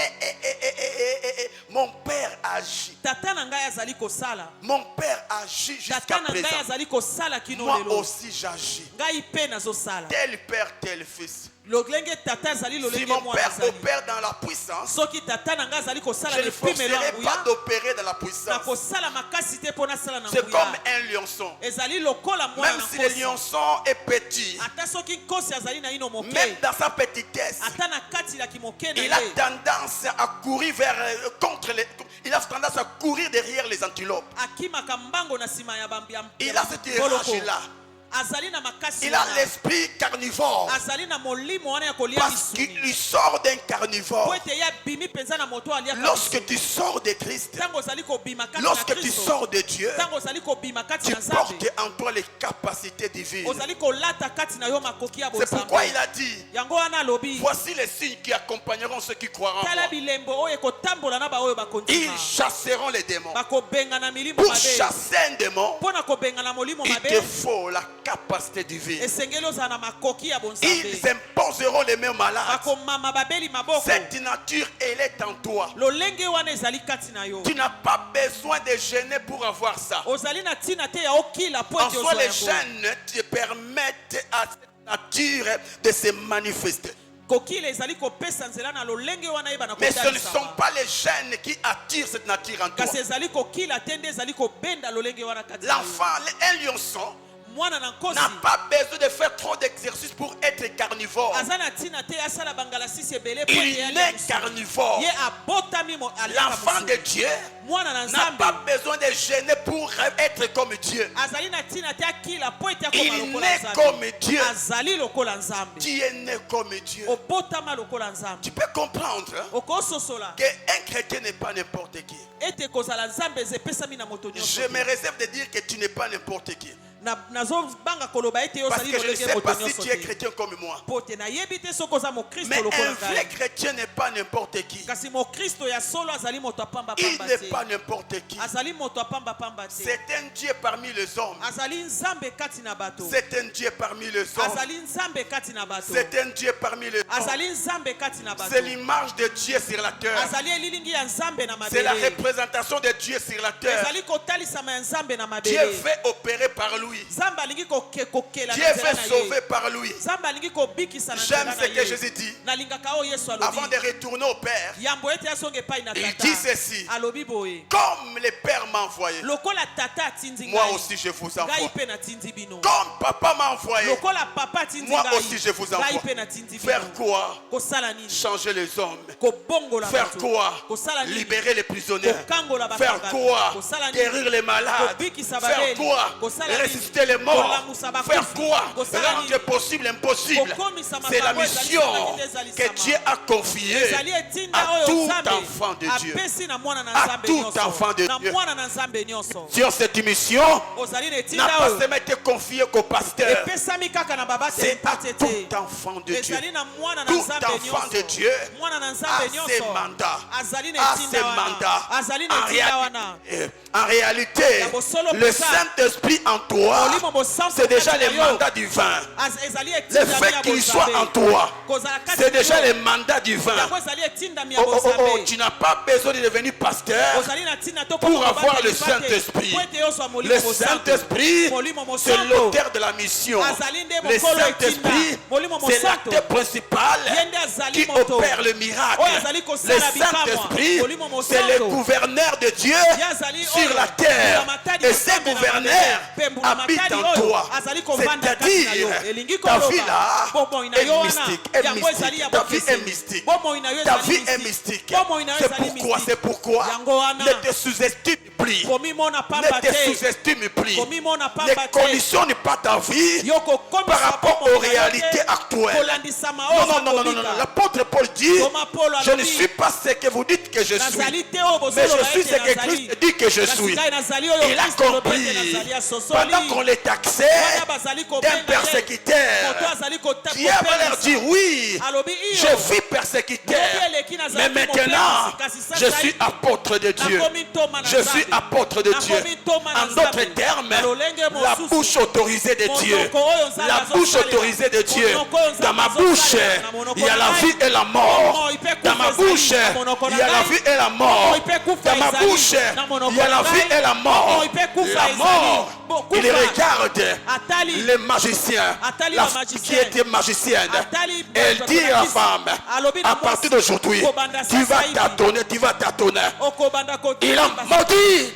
Mon père agit. Tata na ngai azali kosala. Mon père agit jusqu'à Tata na ngai présent. azali kosala kino Moi lelo. aussi j'agis. Ngai pe nazosala. Tel père, tel fils. Lolenge tata azali Si lolenge mon mwana père azali. opère dans la puissance, Soki tata na ngai azali kosala je ne lepimelo forcerai ya pas nguya. d'opérer dans la Na puissance. kosala makasi te mpo nasala na C'est comme nguya. un lionçon. Ezali lokola mwana Même na si le nkosi. lionçon est petit, Ata soki nkosi azali na ino moke. même dans sa petitesse, Ata na kati la kimoke na il a ye. tendance à courir vers contre les. Il a tendance à courir derrière les antilopes. Akimaka mbango na sima ya bambia. Il a cette rage-là. Azali na makasi. Il a wana. l'esprit carnivore. Azali na molimo wana ya kolia Parce misuni. qu'il lui sort d'un Po carnivore. ete ya bimi penza na moto alia Lorsque tu sors de Christ, tango ozali kobima kati na lorsque tu Kristo. sors de Dieu, Tango ozali kobima kati tu na Nzambe. portes en toi les capacités divines. Ozali kolata kati na yo makoki ya C'est pourquoi il bozambe. a dit, Yango wana alobi. voici les signes qui accompagneront ceux qui croiront en Tala moi. bilembo oyo ekotambola na ba oyo Ils bakondima. chasseront les démons. Bakobenga na milimo Pour mabe. chasser un démon, Pona kobenga na molimo il mabe. te faut la capacité divine. Esengeli ozala na makoki ya Ils bonzambe. imposeront les mains malades. Bakomama babeli maboko. Cette nature, elle est en toi. Lolenge wana ezali kati na yo. Tu n'as pas besoin de gêner pour avoir ça. Ozali na tina te ya okila po En ete soi, ozwa les yango. gènes te permettent à cette nature de se manifester. Kokile ezali kopesa nzela na lolenge wana yeba na Mais ce ne sont kotalisa. pas les gènes qui attirent cette nature en toi. Kasi ezali kokila tende ezali kobenda lolenge wana kati na yo. L'enfant, un lionçon, Mwana na nkosi n'a pas besoin de faire trop d'exercices pour être carnivore. carnivore. azana tina te asala bangala sisi ebele po Il ye naît carnivore. ye abotami mo L'enfant de Dieu mwana na n'a pas nzambe besoin de gêner pour être comme Dieu. azali na tina te akila po ete akoma Il lokola naît nzambe comme Dieu. azali lokola nzambe Tu es né comme Dieu. obotama lokola nzambe Tu peux comprendre hein, okososola qu'un chrétien n'est pas n'importe qui. ete kozala nzambe ezepesami na moto Je nyonso me réserve de dire que tu n'es pas n'importe qui. nazobanga koloba ete yo Parce ozali que je ne lolenge sais moto pas si nyonso tu es te chrétien comme moi. po te nayebi te soki oza mokristo Mais lokola un vrai ngai chrétien n'est pas n'importe qui. kasi mokristo ya solo azali moto Il apambapamba n'est te pas n'importe qui. azali moto apambapamba te C'est un Dieu parmi les hommes. azali nzambe kati na bato C'est un Dieu parmi les hommes. azali nzambe kati na bato C'est un Dieu parmi les hommes. azali nzambe kati na bato C'est l'image de Dieu sur la terre. azali elilingi ya nzambe na C'est la mabele représentation de Dieu sur la terre. ezali kotalisama ya nzambe na Dieu mabele fait opérer par lui. nzambe alingi kokela Dieu na nzela fait na sauver ye par lui. nzambe alingi kobikisa na J'aime nzela ce na que ye Jésus dit. nalingaka oyo yesu Avant de alobi retourner au Père, yambo ete asonga epai na il tata dit ceci. alobi boye Comme le Père m'a envoyé, lokola tata atindi moi ngai aussi je vous ngai envoie. mpe natindi bino Comme Papa m'a envoyé, lokola papa atindi moi ngai aussi je vous ngai envoie. mpe natindi Faire bino quoi? kosala nini Changer les hommes. kobongola Faire bato quoi? kosala nini Libérer les prisonniers. kokangola Faire bakangami quoi? kosala nini Guérir les malades. kobikisa Faire babeli quoi? kosala nini Ressusciter les morts. kolamusa bakufi Faire quoi? kosala Rendre nini possible l'impossible. kokomisa C'est la makambo mission ezalisaka ezalisama. que Dieu a confiée ezali etinda à oyo tout nzambe enfant de Dieu. apesi na mwana na À nzambe tout nyonso enfant de na Dieu. mwana na nzambe nyonso Sur cette mission, ozali na n'a etinda pas oyo seulement été confiée qu'au pasteur. epesami kaka na babate C'est à mpate te tout enfant de Dieu. ezali na mwana na Tout nzambe enfant de nyonso Dieu mwana na a nzambe ses nyonso mandats. azali na A ses etinda wana mandats. azali na En etinda wana en réalité, Ya bosolo le pesa. Saint-Esprit en toi, Molimo mosantu c'est déjà kati na les yo. mandats divins. ezali Le etindami fait ya qu'il soit en bozabe toi, kozala kati c'est na déjà yo. les mandats divins. yango ezali etindami ya Oh, oh, oh, oh, bozabe tu n'as pas besoin de devenir pasteur ozali na ntina to pour koma avoir kobateli le te, Saint-Esprit. po ete yozwa molimo Le mosantu. Saint-Esprit, Molimo c'est mosantu. l'auteur de la mission. Azali nde Le mokolo Saint-Esprit, etinda. Molimo c'est mosantu. l'acteur principal Ye nde azali qui moto. opère le miracle. Oyo azali Le kosala bikamwa. Saint-Esprit, Molimo mosantu. c'est le gouverneur de Dieu Ye azali sur oyo. la terre. Mbulamatali Et ya ces Nzambe na gouverneurs mabele. Pe mbulamatali habitent en oyo toi. azali kovanda kati na yo. C'est-à-dire, Elingi ta koloba. vie là Bomoi na est yo wana. mystique. Est Yango ezali ya mystique. Ta vie est bokeseni. mystique. Bomoi na yo Ta ezali vie est mystique. mystique. Bomoi na yo C'est ezali pourquoi, mystique. c'est pourquoi Yango wana. ne te sous-estime plus. komimona Ne pamba te te sous-estime plus. komimona Ne pamba te conditionne pas ta vie yo kokomisa par rapport bomoi aux na yo réalités te, actuelles. kolandisama Non, oyo non, non, non, non, non. kobika. L'apôtre Paul dit, Toma Paul je ne alobi, suis pas ce que vous dites que je suis, nazali te oyo mais bosoloba je suis ce ete que nazali. Christ dit que je Kasi suis. ngai nazali oyo Il a Kristo alobi compris, ete nazali ya sosoli. pendant qu'on les taxait Wana bazali d'un kobenga ye. persécuteur, Moto azali kota- Dieu va leur kopelisa. dire, oui, Alobi iyo. je fus persécuteur, Lobi eleki nazali mais maintenant, mopelisi. Kasi sasa je suis apôtre de Dieu. nakomi ntoma na Je suis Nzambe. apôtre de Dieu. Nakomi ntoma na En d'autres Nzambe. termes, Na lolenge la mosusu. bouche autorisée de Dieu. Monoko oyo Nzambe La bouche azosalela. autorisée de Dieu. Monoko oyo Nzambe Dans ma azosalela. bouche, Na monoko il y a na la ngai. vie et la mort. Momo ipe kufa Dans ma ezali. bouche, Na monoko na il y a la ngai. vie et la mort. Momo ipe kufa Dans ma ezali. bouche, Na monoko il y a na la ngai. vie et la mort. Momo ipe kufa La ezali. mort, Bo- il kufa. regarde Atali. les magiciens. Atali La ba femme qui magicienne. était magicienne. Atali Elle ba- dit à la ba- femme, Alobi na à partir mwasi. d'aujourd'hui, Kobanda tu vas sasa hivi. tâtonner, tu vas tâtonner. Okobanda kote- Il a maudit.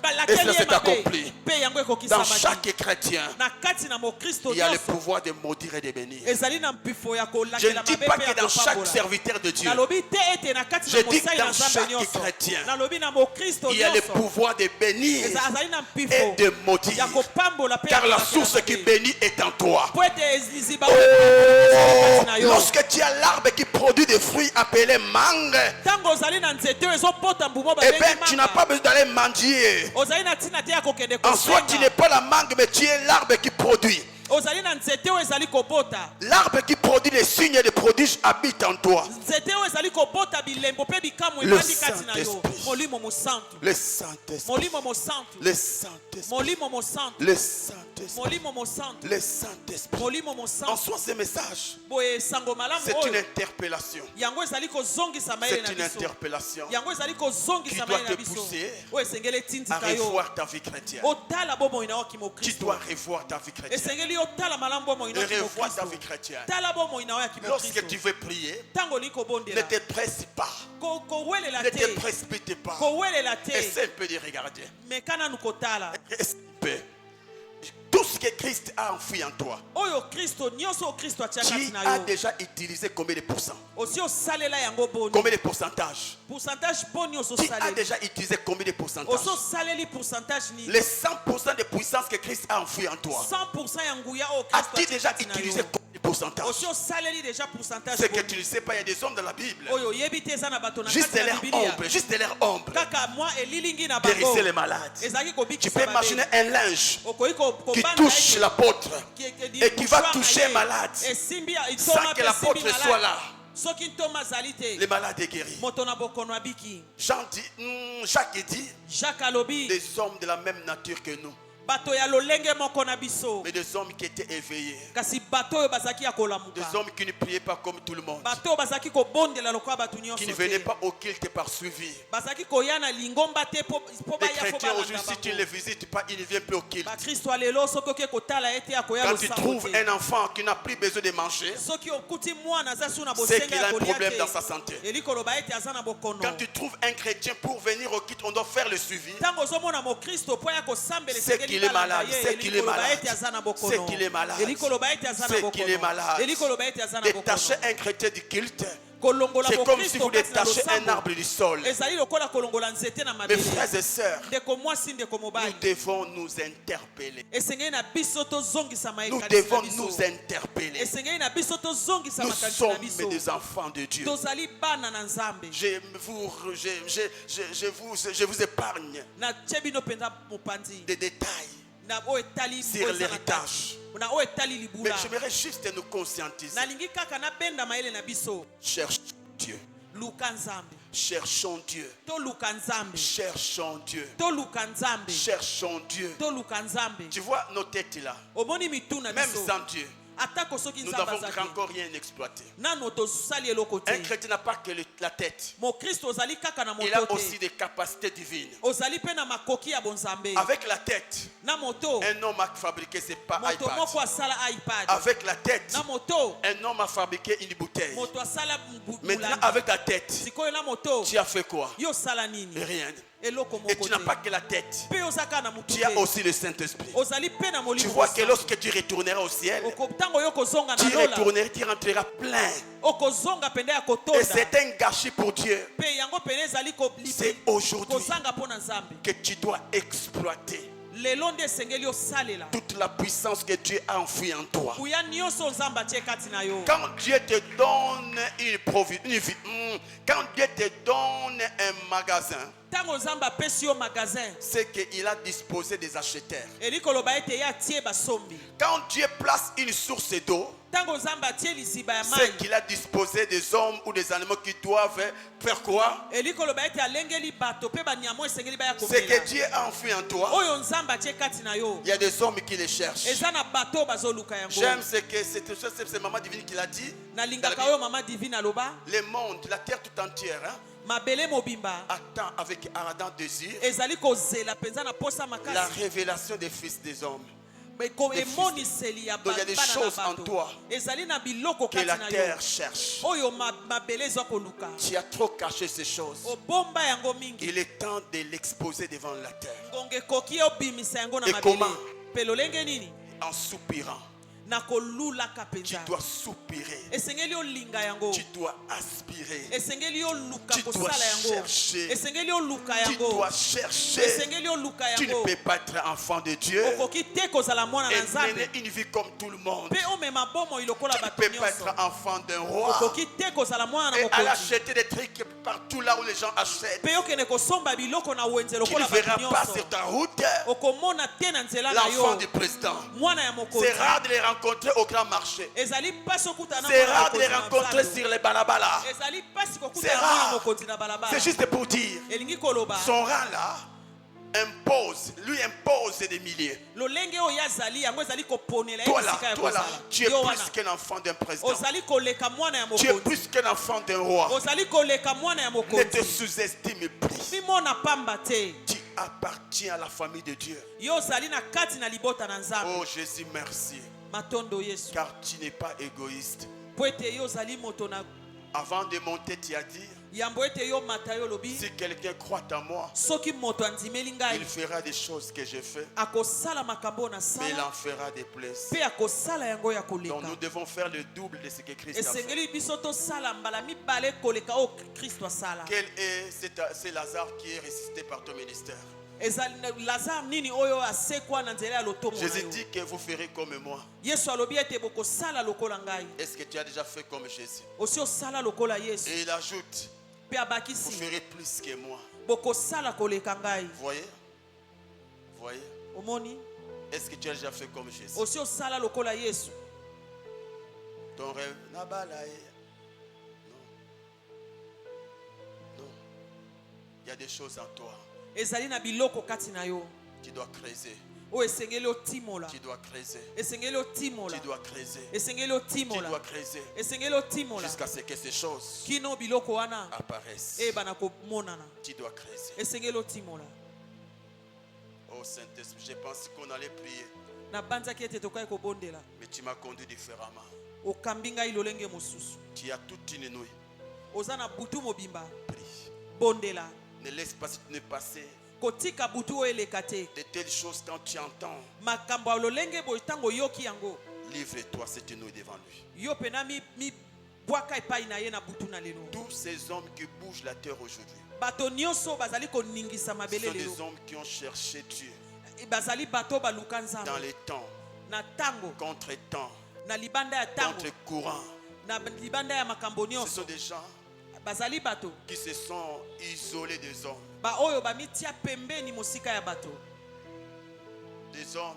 Balakeli Et ça ye s'est mabe. accompli. Mpe yango Dans ekokisamaki. chaque chrétien, Na kati na mokristo il y a le nyonso, pouvoir de maudire et de bénir. ezali na mpifo ya Je ne kolakela dis mabe pas mpe que ya dans chaque kopambola. serviteur de Dieu, Nalobi te ete na kati Je na dis mosali dans na Nzambe chaque nyonso. chrétien, Nalobi na mokristo il y a le nyonso. pouvoir de bénir Azali na mpifo et de maudire. ya kopambola mpe Car ya la kolakela source qui mabe. bénit est en toi. Po ete liziba Oh, kati na yo. lorsque tu as l'arbre qui produit des fruits appelés mangue, Ntango ozali na nzete oyo ezobota mbumo eh babengi bien, tu n'as manga. pas besoin d'aller mendier. Ozali na ntina te ya kokende En soi, tu n'es kosenga. pas la mangue, mais tu es l'arbre qui produit. Ozali na nzete oyo ezali kobota. L'arbre qui produit les signes et les prodiges habite en toi. Nzete oyo ezali kobota bilembo mpe bikamwa Le ebandi kati na yo. Saint-Esprit. Molimo mosantu. Le Saint-Esprit. Molimo mosantu. Le Saint-Esprit. Molimo mosantu. Le Saint-Esprit. Molimo mosantu. Le Saint-Esprit. Molimo En mosantu. soi, ce message, Boye sango malamu c'est une oyo. interpellation. Yango ezali kozongisa mayele C'est na une biso. interpellation Yango ezali qui kozongisa doit mayele te na biso. pousser Oyo esengeli à etindika yo. revoir ta vie chrétienne. Otala bomoi na yo Tu kimokristo. dois revoir ta vie chrétienne. Esengeli otala malamu bomoi na yo Et revoir ta kimokristo. vie chrétienne. Tala bomoi na yo ya Lorsque tu kimokristo. veux prier, Ntango li ne kobondela. te presse pas. Kowelela Ne te te. précipite pas. Kowelela te. Essaie un peu de regarder. Mekana nukotala. Essaie un peu. Tout ce que Christ a enfoui en toi, oyo Kristo nyonso Kristo atia kati tu na as yo déjà utilisé combien de pourcents? osi osalela yango boni Combien de pourcentage? pourcentage boni oso Tu as saleli déjà utilisé combien de pourcentage? oso saleli pourcentage ni Les 100% de puissance que Christ a enfoui en toi, 100% ya nguya o as-tu Kristo déjà atia kati na utilisé yo combien de pourcentage? osi osaleli déjà pourcentage C'est que boni tu ne sais pas, il y a des hommes dans la Bible. oyo yebi te eza na bato na Juste kati na l'air Biblia ombre, juste l'air ombre. kaka mwa elilingi na bango Guérissez les malades. ezalaki Tu kobikisa peux imaginer babe un linge okoki qui kobanda touche l'apôtre ete et qui va toucher un malade esimbi sans que l'apôtre soit là. soki ntoma azali te Le malade est guéri. moto na bokono abiki Jacques dit, Jacques alobi des hommes de la même nature que nous, bato ya lolenge moko na biso mais des hommes qui étaient éveillés, kasi bato oyo bazalaki ya des kolamuka hommes qui ne priaient pas comme tout le monde, bato oyo bazalaki kobondela lokola bato qui nyonso ne venaient te pas au culte par suivi. bazalaki koya na lingomba te po Les baya fo chrétiens aujourd'hui, balanda si tu ne bango les visites pas, ils ne viennent plus au culte. bakristo alelo soki oke kotala ete akoya Quand tu losango trouves te un enfant qui n'a plus besoin de manger, soki okuti mwana aza su na c'est bosenga qu'il a ya un kolia problème dans sa te santé. elikoloba ete aza na bokono Quand tu trouves un chrétien pour venir au culte, on doit faire le suivi. ntango ozomona mokristo mpo ya kosambela C'est qu'il est malade, c'est qu'il est malade. ete aza na C'est bokono qu'il est malade. elikoloba ete aza na C'est qu'il est bokono malade. elikoloba ete aza na Détacher bokono un chrétien du culte, kolongola c'est comme si mokristo vous kati na détachez un losambo arbre du sol. ezali lokola kolongola nzete na Mes mabele frères et sœurs, ndeko mwasi ndeko nous mobali devons nous interpeller. esengeli na biso tozongisa Nous mayekanisi na devons biso nous interpeller. esengeli na biso tozongisa Nous makanisi na sommes biso des enfants de Dieu. tozali bana na nzambe Je vous épargne na tie bino mpenza mopanzi des détails na oyo etali sur oyo eza na l'héritage. kati. Na oyo etali Mais libula j'aimerais juste nous conscientiser. nalingi kaka nabenda mayele na biso Cherchons Dieu. luka nzambe Cherchons Dieu. toluka nzambe Cherchons Dieu. toluka nzambe Cherchons Dieu. toluka nzambe Tu vois nos têtes là. omoni mitu na Même biso sans Dieu, atako soki nous nzambe n'avons azaki encore rien exploité. nano tosali eloko te Un chrétien n'a pas que la tête. mokristo ozali kaka na Il a moto aussi te des capacités divines. ozali mpe na makoki ya bonzambe Avec la tête, na moto un homme a fabriqué ses pas moto moko iPad. asala ipad Avec la tête, na moto un homme a fabriqué une bouteille. moto asala Maintenant, molangi avec ta tête, sikoyo na moto tu as fait quoi? yo osala nini Rien. eloko Et moko tu n'as pas te que la tête. mpe oza kaka na motu Tu as te aussi le Saint-Esprit. ozali mpe na Tu molimo vois que lorsque tu retourneras au ciel, ntango yo kozonga tu na lola retourneras, tu rentreras plein. okozonga penda ya Et kotonda c'est un gâchis pour Dieu. mpe yango pene ezali C'est aujourd'hui kozanga mpo na nzambe que tu dois exploiter lelo nde esengeli osalela toute la puissance que Dieu a enfouie en toi. kuya nyonso nzambe atie kati na yo Quand Dieu te donne quand Dieu te donne un magasin, ntango nzambe apesi yo magasin c'est qu'il a disposé des acheteurs. elikoloba ete ye atie basombi Quand Dieu place une source d'eau, ntango nzambe atie liziba ya c'est mai qu'il a disposé des hommes ou des animaux qui doivent faire quoi? elikoloba ete alengeli bato mpe banyamo esengeli baya C'est que komela Dieu a enfoui en toi. oyo nzambe atie kati na yo Il y a des hommes qui les cherchent. eza na bato oyo bazoluka yango J'aime ce que c'est Maman Divine qui l'a dit. nalingaka oyo mama divine aloba Le monde, la terre tout entière, hein, mabele mobimba attend avec ardent désir ezali kozela mpenza na posa la makasi révélation des fils des hommes. emoniseli ya Donc il y a des bana na choses en bato toi ezali na biloko que kati la na terre yo cherche. oyo mabele ezwa koluka Tu as trop caché ces choses. obomba yango mingi Il est temps de l'exposer devant la terre. ngonga ekoki obimisa yango na Et mabele comment? mpe lolenge nini En soupirant. na kolulaka Tu mpenza dois soupirer. esengeli olinga yango Tu dois aspirer. esengeli oluka Tu dois kosala yango chercher. esengeli oluka Tu yango dois chercher. esengeli oluka Tu ne yango peux pas être enfant de Dieu okoki te kozala mwana na et nzambe mener une vie comme tout le monde. mpe omema bomoi lokola Tu ne bato peux pas nyonso être enfant d'un roi okoki te kozala mwana na et aller mokonzi acheter des trucs partout là où les gens achètent. mpe okende kosomba biloko na wenze Tu ne lokola verras bato pas nyonso sur ta route okomona te na nzela na l'enfant yo du président. mwana ya mokonzi C'est rare de les rencontrer au grand marché. ezali mpasi okutana C'est mwana rare de les mokonzi na rencontrer zando. sur les balabala. ezali mpasi C'est kokutana rare. mwana mokonzi na balabala C'est juste pour dire, elingi koloba son rang là lui impose des milliers. lolenge oyo azali yango ezali koponela ye Toi bisika là, ya toi là, kozala tu es yo plus wana qu'un enfant d'un président. ozali koleka mwana ya Tu es mokonzi plus qu'un enfant d'un roi. ozali koleka mwana ya Ne te mokonzi sous-estime plus. mimona pamba te Tu appartiens à la famille de Dieu. yo ozali na kati na libota na nzambe Oh Jésus, merci. matondo yesu Car tu n'es pas égoïste. po ete yo ozali moto na Avant de monter, tu as dit, Yambo ete yo matayo lobi. Si quelqu'un croit en moi, Soki moto andimeli ngai. il fera des choses que j'ai fait, Akosala makambo na mais il sala. en fera des plus. Pe akosala yango ya Donc nous koleka. devons faire le double de ce que Christ a fait. Esengeli biso to sala mbala mibale koleka o Kristo asala. Quel est c'est Lazare qui est ressuscité par ton ministère? Lazare nini oyo asekwa na nzela ya lotomo na Jésus yo. dit que vous ferez comme moi. Yesu alobi ete bokosala lokola ngai. Est-ce que tu as déjà fait comme Jésus? Osi osala lokola Yesu. Et il ajoute, Pe vous abakisi ferez plus que moi. bokosala koleka ngai. Voyez? Voyez? Omoni? Est-ce que tu as déjà fait comme Jésus? Osi osala lokola Yesu. Ton rêve, Nabalae. Non. Non. Il y a des choses en toi. Ezali na biloko kati na yo. Tu dois creuser. O esengeli otimola. Tu dois creuser. Esengeli otimola. Tu dois creuser. Esengeli Tu otimola. dois creuser. Esengeli otimola. Jusqu'à ce que ces choses Kino biloko wana apparaissent. e bana komonana. Tu dois creuser. Esengeli otimola. Oh Saint-Esprit, je pense qu'on allait prier. Na banzaki ete tokai kobondela. Mais tu m'as conduit différemment. Okambi ngai lolenge mosusu. Tu as toute une nuit. Oza na butu mobimba. Prie. Bondela. Ne laisse pas ne passer Kotika butu o eleka te. de telles choses quand tu entends. Makambo ya lolenge boye ntango yoki yango. Livre-toi cette nuit devant lui. Yo pena mi bwaka epai na ye na butu na lelo. Tous ces hommes qui bougent la terre aujourd'hui, Bato nyonso bazali koningisa ce mabele sont lelo. des hommes qui ont cherché Dieu Bazali bato baluka dans nzambe. les temps, Na tango, contre temps, na libanda ya tango, contre courant. na libanda ya makambo Ce nyonso. sont des gens Bazali bato. qui se sont isolés des hommes. Ba oyo bamitia pembeni mosika ya bato. Des hommes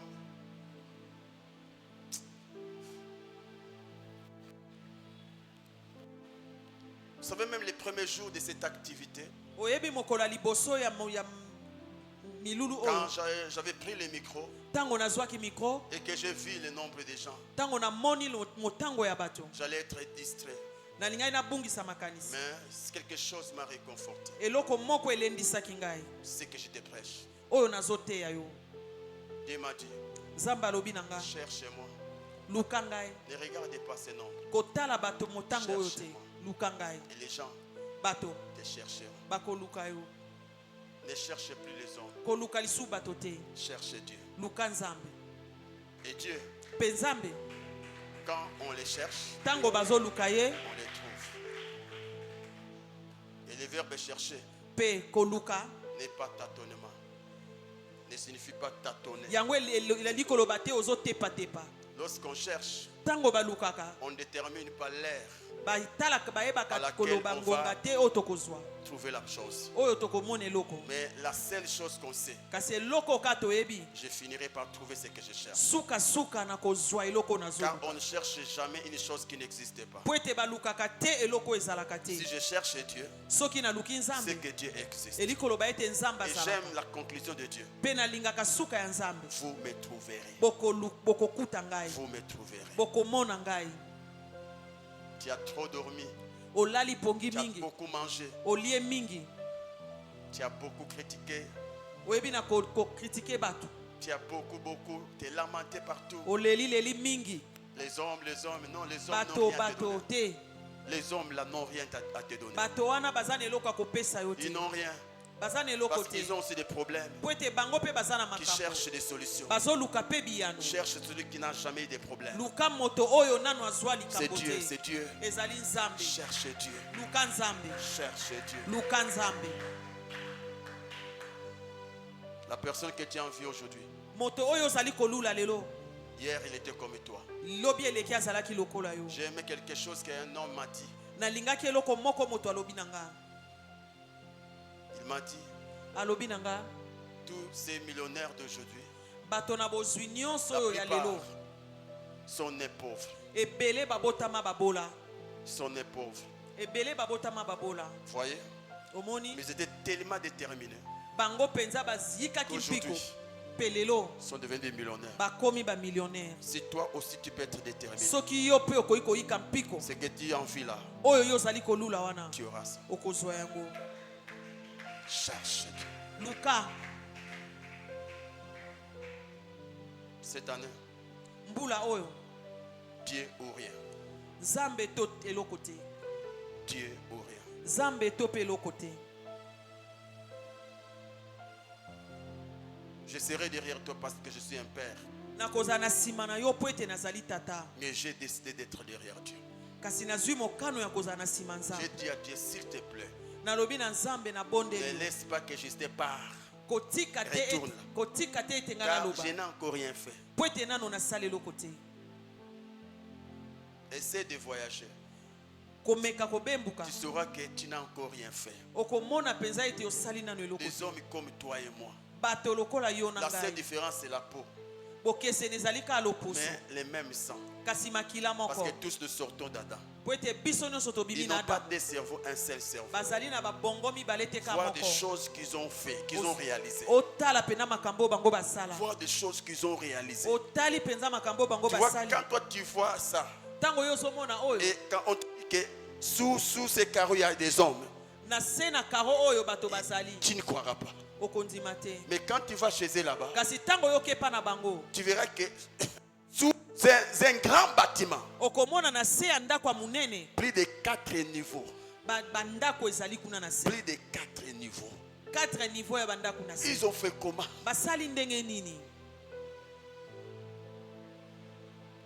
vous savez, même les premiers jours de cette activité, Oyebi mokola liboso ya milulu quand oyo. j'avais pris le micro Tango nazwaki micro, et que j'ai vu le nombre de gens, tango na moni motango ya bato. j'allais être distrait. Na lingai na bungisa makanisi. Mais quelque chose m'a réconforté. Eloko moko elendisaki ngai. C'est que je te prêche. Oyo nazoteya yo. Dieu m'a dit, Nzambe alobi na nga, cherchez-moi. luka ngai. Ne regardez pas ces nombres. Kotala bato motango oyo te. Luka ngai. Et les gens Bato te chercheront. bakoluka yo. Ne cherchez plus les hommes. Koluka lisu bato te. Cherchez Dieu. Luka Nzambe. Et Dieu, Pe Nzambe quand on les cherche, tango bazoluka ye, on les trouve. Et le verbe chercher pe koluka n'est pas tâtonnement. Ne signifie pas tâtonner. yango elandi koloba te ozotepa tepa. Lorsqu'on cherche, Tango balukaka on ne détermine pas l'air, batalaka À bayebaka laquelle koloba on va- ngonga te oyo tokozwa. trouver la chose. Oyo tokomona eloko. Mais la seule chose qu'on sait, Kasi eloko ka toyebi je finirai par trouver ce que je cherche. suka na kozwa eloko Car nazo. on ne cherche jamais une chose qui n'existe pas. Po ete balukaka te eloko ezalaka te. Si je cherche Dieu, Soki naluki c'est Nzambe que Dieu existe. eli koloba ete Nzambe Et j'aime azalaka. la conclusion de Dieu. Pe nalingaka suka ya Nzambe. Vous me trouverez. Bokokuta ngai. Vous me trouverez. Bokomona ngai. Tu as trop dormi. Olali pongi Tu as mingi. beaucoup mangé. Olie mingi. Tu as beaucoup critiqué. Oyebi na kritike bato. Tu as beaucoup te lamenté partout. Oleli mingi. Les hommes, non, les hommes Bato n'ont rien à te bato donner. te. Les hommes là n'ont rien à te donner. Bato wana bazana eloko akopesa yo te. Ils n'ont rien. Bazana eloko Parce te. qu'ils ont aussi des problèmes. Po ete bango pe bazana Qui makambo. cherchent des solutions. Bazoluka pe biyano. Cherche celui qui n'a jamais eu de problèmes. Luka moto oyo nano azwa C'est likambo Dieu, te. c'est Dieu. Ezali Nzambe. Cherche Dieu. Luka Nzambe. Cherche Dieu. Luka Nzambe. La personne que tu as en vie aujourd'hui, Moto oyo ozali kolula lelo. hier il était comme toi. Lobi eleki azalaki lokola yo. J'ai aimé quelque chose qu'un homme m'a dit. Nalingaki eloko moko moto alobi nanga. Il m'a dit, Alobi nanga. tous ces millionnaires d'aujourd'hui, Bato na bozwi nyonso la oyo ya plupart lelo. sont nés pauvres. Ebele babotama babola. Sont nés pauvres. Ebele babotama babola. Vous voyez? Omoni Mais ils étaient tellement déterminés bango penza bazikaki mpiko. qu'aujourd'hui, Pelelo ils sont devenus des millionnaires. bakomi ba millionnaire. Si toi aussi tu peux être déterminé, Soki yo pe okoki koyika mpiko. ce que tu as envie là, Oyo yo zali kolula wana. tu auras ça. Okozwa yango. Cherche Dieu. Luka Cette année, mbula oyo Dieu ou rien. Nzambe to eloko te. Dieu ou rien. Zambe topelo côté. Je serai derrière toi parce que je suis un père. Nakozana simana yo po ete nazali tata. Mais j'ai décidé d'être derrière Dieu. Kasi nazwi mokano ya kozana sima J'ai nzambe. dit à Dieu, s'il te plaît, Nalobi na nzambe na bonde. ne laisse pas que je te pars. Kotika te Retourne. kotika te ete nga Car naloba. je n'ai encore rien fait. Po ete nano nasalelo côté. Essaie de voyager. Komeka kobembuka. Tu sauras que tu n'as encore rien fait. Okomona penza ete osali nano eloko. Des hommes comme toi et moi. Bato lokola yo na La seule ngai. différence, c'est la peau. Bokese nezali ka loposo. Mais les mêmes sangs. Kasi makila Parce moko. que tous nous sortons d'Adam. Po ete biso nyonso tobimi Ils na n'ont pas Adamu. des cerveaux, un seul cerveau. Bazali na babongo mibale te ka Voir des moko. choses qu'ils ont fait, qu'ils ont réalisées. Otala pena makambo bango basala. Voir des choses qu'ils ont réalisées. Otali penza makambo bango Tu vois, basali. quand toi tu vois ça, Tango yo somona oyo. et quand on te dit que sous ces carreaux il y a des hommes, Na sena karo oyo bato bazali. tu ne croiras pas. Okondima te. Mais quand tu vas chez eux là-bas, Kasi tango yo kepa na bango. tu verras que sous un grand bâtiment, Okomona na se ya ndako ya munene. plus de 4 niveaux, Bandako ezali kuna na se. plus de 4 niveaux. 4 niveaux ya bandako na se. Ils ont fait comment? Basali ndenge nini?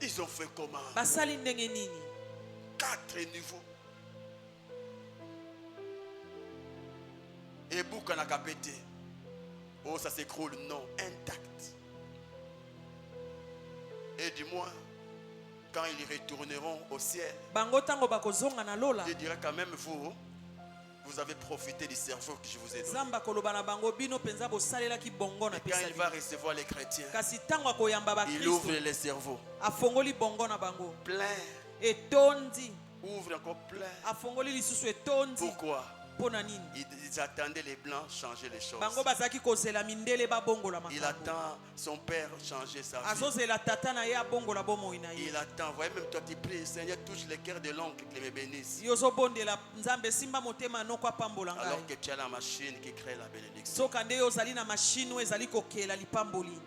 Ils ont fait comment? Basali ndenge nini? 4 niveaux. Et Boukana pété. Oh, ça s'écroule. Non, intact. Et dis-moi, quand ils retourneront au ciel, Bango tango bakozonga na lola. je dirais quand même vous avez profité du cerveau que je vous ai donné. Zamba koloba na bango bino penza bosalela ki bongo na Et quand pesa. il va recevoir les chrétiens, Kasi tango akoyamba ba il Kristo. ouvre les cerveaux. Afongoli bongo na bango. Plein. Etondi. Ouvre encore plein. Afongoli lisusu etondi. Pourquoi? Pona nini? Ils attendaient les blancs changer les choses. Bango bazaki kozela mindele ba bongo la Il makambo. attend son père changer sa vie. Azozela tata na ye abongo la bomo ina ye. Il attend. Voyez, même toi tu pries, Seigneur, touche les cœurs de l'oncle qu'il me bénisse. Yozo bondela nzambe simba motema noko apambola Alors ngai. que tu as la machine qui crée la bénédiction. Soka nde ozali na machine oyo ezali kokela lipamboli.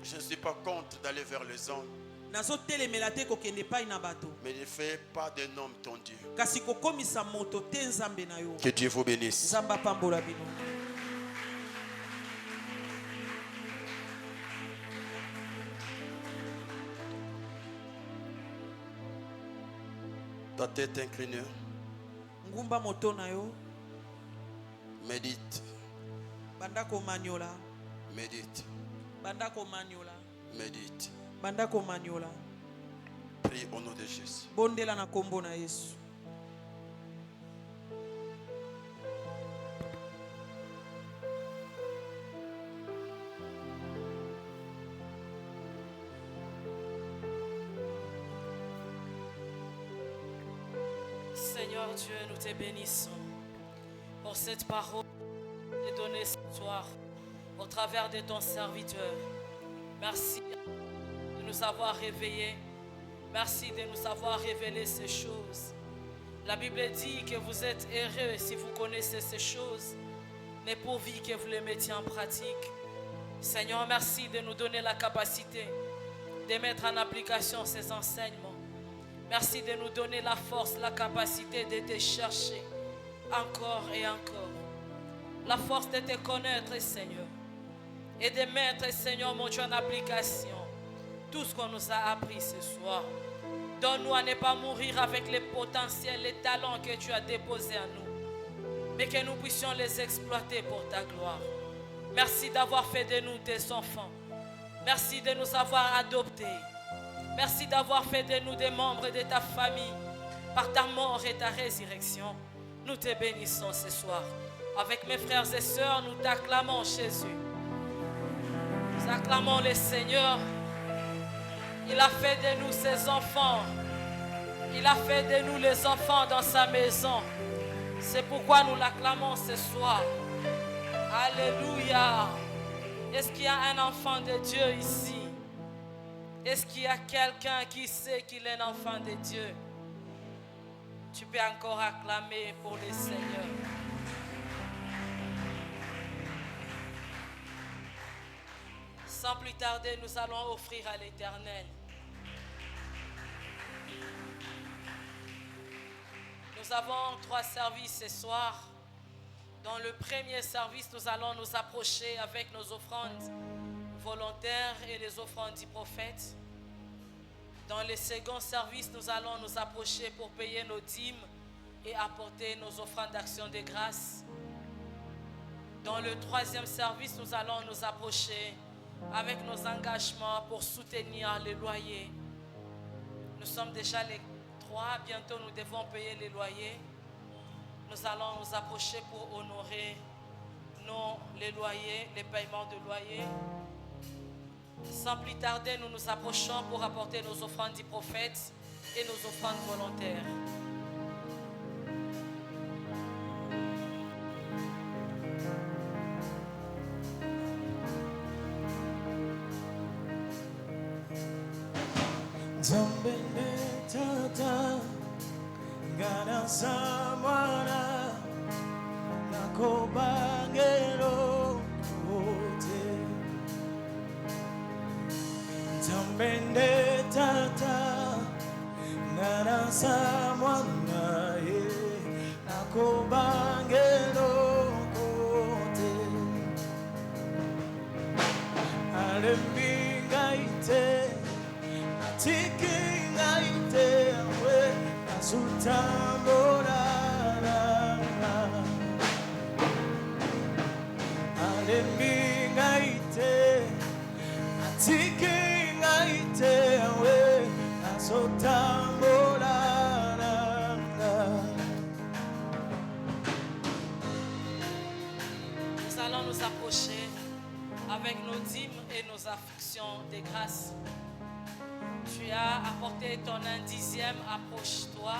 Je ne suis pas contre d'aller vers les hommes, Nazotelemela te kokende pai na bato. mais ne fais pas d'un homme ton Dieu. Kasi kokomisa moto te nzambe na yo. Que Dieu vous bénisse. Nzamba pambola bino. Ta tête inclinée, Ngumba moto na yo. médite, Bandako maniola. médite, Bandako maniola. médite. Bandako maniola. Prie au nom de Jésus. Bondela na kombo na Yesu. Seigneur Dieu, nous te bénissons pour cette parole que tu as donnée ce soir au travers de ton serviteur. Merci de nous avoir réveillés. Merci de nous avoir révélé ces choses. La Bible dit que vous êtes heureux si vous connaissez ces choses, mais pourvu que vous les mettiez en pratique. Seigneur, merci de nous donner la capacité de mettre en application ces enseignements. Merci de nous donner la force, la capacité de te chercher encore et encore. La force de te connaître, Seigneur. Et de mettre, Seigneur, mon Dieu, en application tout ce qu'on nous a appris ce soir. Donne-nous à ne pas mourir avec les potentiels, les talents que tu as déposés en nous, mais que nous puissions les exploiter pour ta gloire. Merci d'avoir fait de nous tes enfants. Merci de nous avoir adoptés. Merci d'avoir fait de nous des membres de ta famille par ta mort et ta résurrection. Nous te bénissons ce soir. Avec mes frères et sœurs, nous t'acclamons Jésus. Nous acclamons le Seigneur. Il a fait de nous ses enfants. Il a fait de nous les enfants dans sa maison. C'est pourquoi nous l'acclamons ce soir. Alléluia. Est-ce qu'il y a un enfant de Dieu ici? Est-ce qu'il y a quelqu'un qui sait qu'il est un enfant de Dieu? Tu peux encore acclamer pour le Seigneur. Sans plus tarder, nous allons offrir à l'Éternel. Nous avons 3 services ce soir. Dans le premier service, nous allons nous approcher avec nos offrandes volontaires et les offrandes du prophète. Dans le second service, nous allons nous approcher pour payer nos dîmes et apporter nos offrandes d'action de grâce. Dans le troisième service, nous allons nous approcher avec nos engagements pour soutenir les loyers. Nous sommes déjà les 3, bientôt nous devons payer les loyers. Nous allons nous approcher pour honorer les loyers, les paiements de loyers. Sans plus tarder, nous nous approchons pour apporter nos offrandes du prophète et nos offrandes volontaires. Nous allons nous approcher avec nos dîmes et nos afflictions de grâce. Tu as apporté ton 1/10, approche-toi.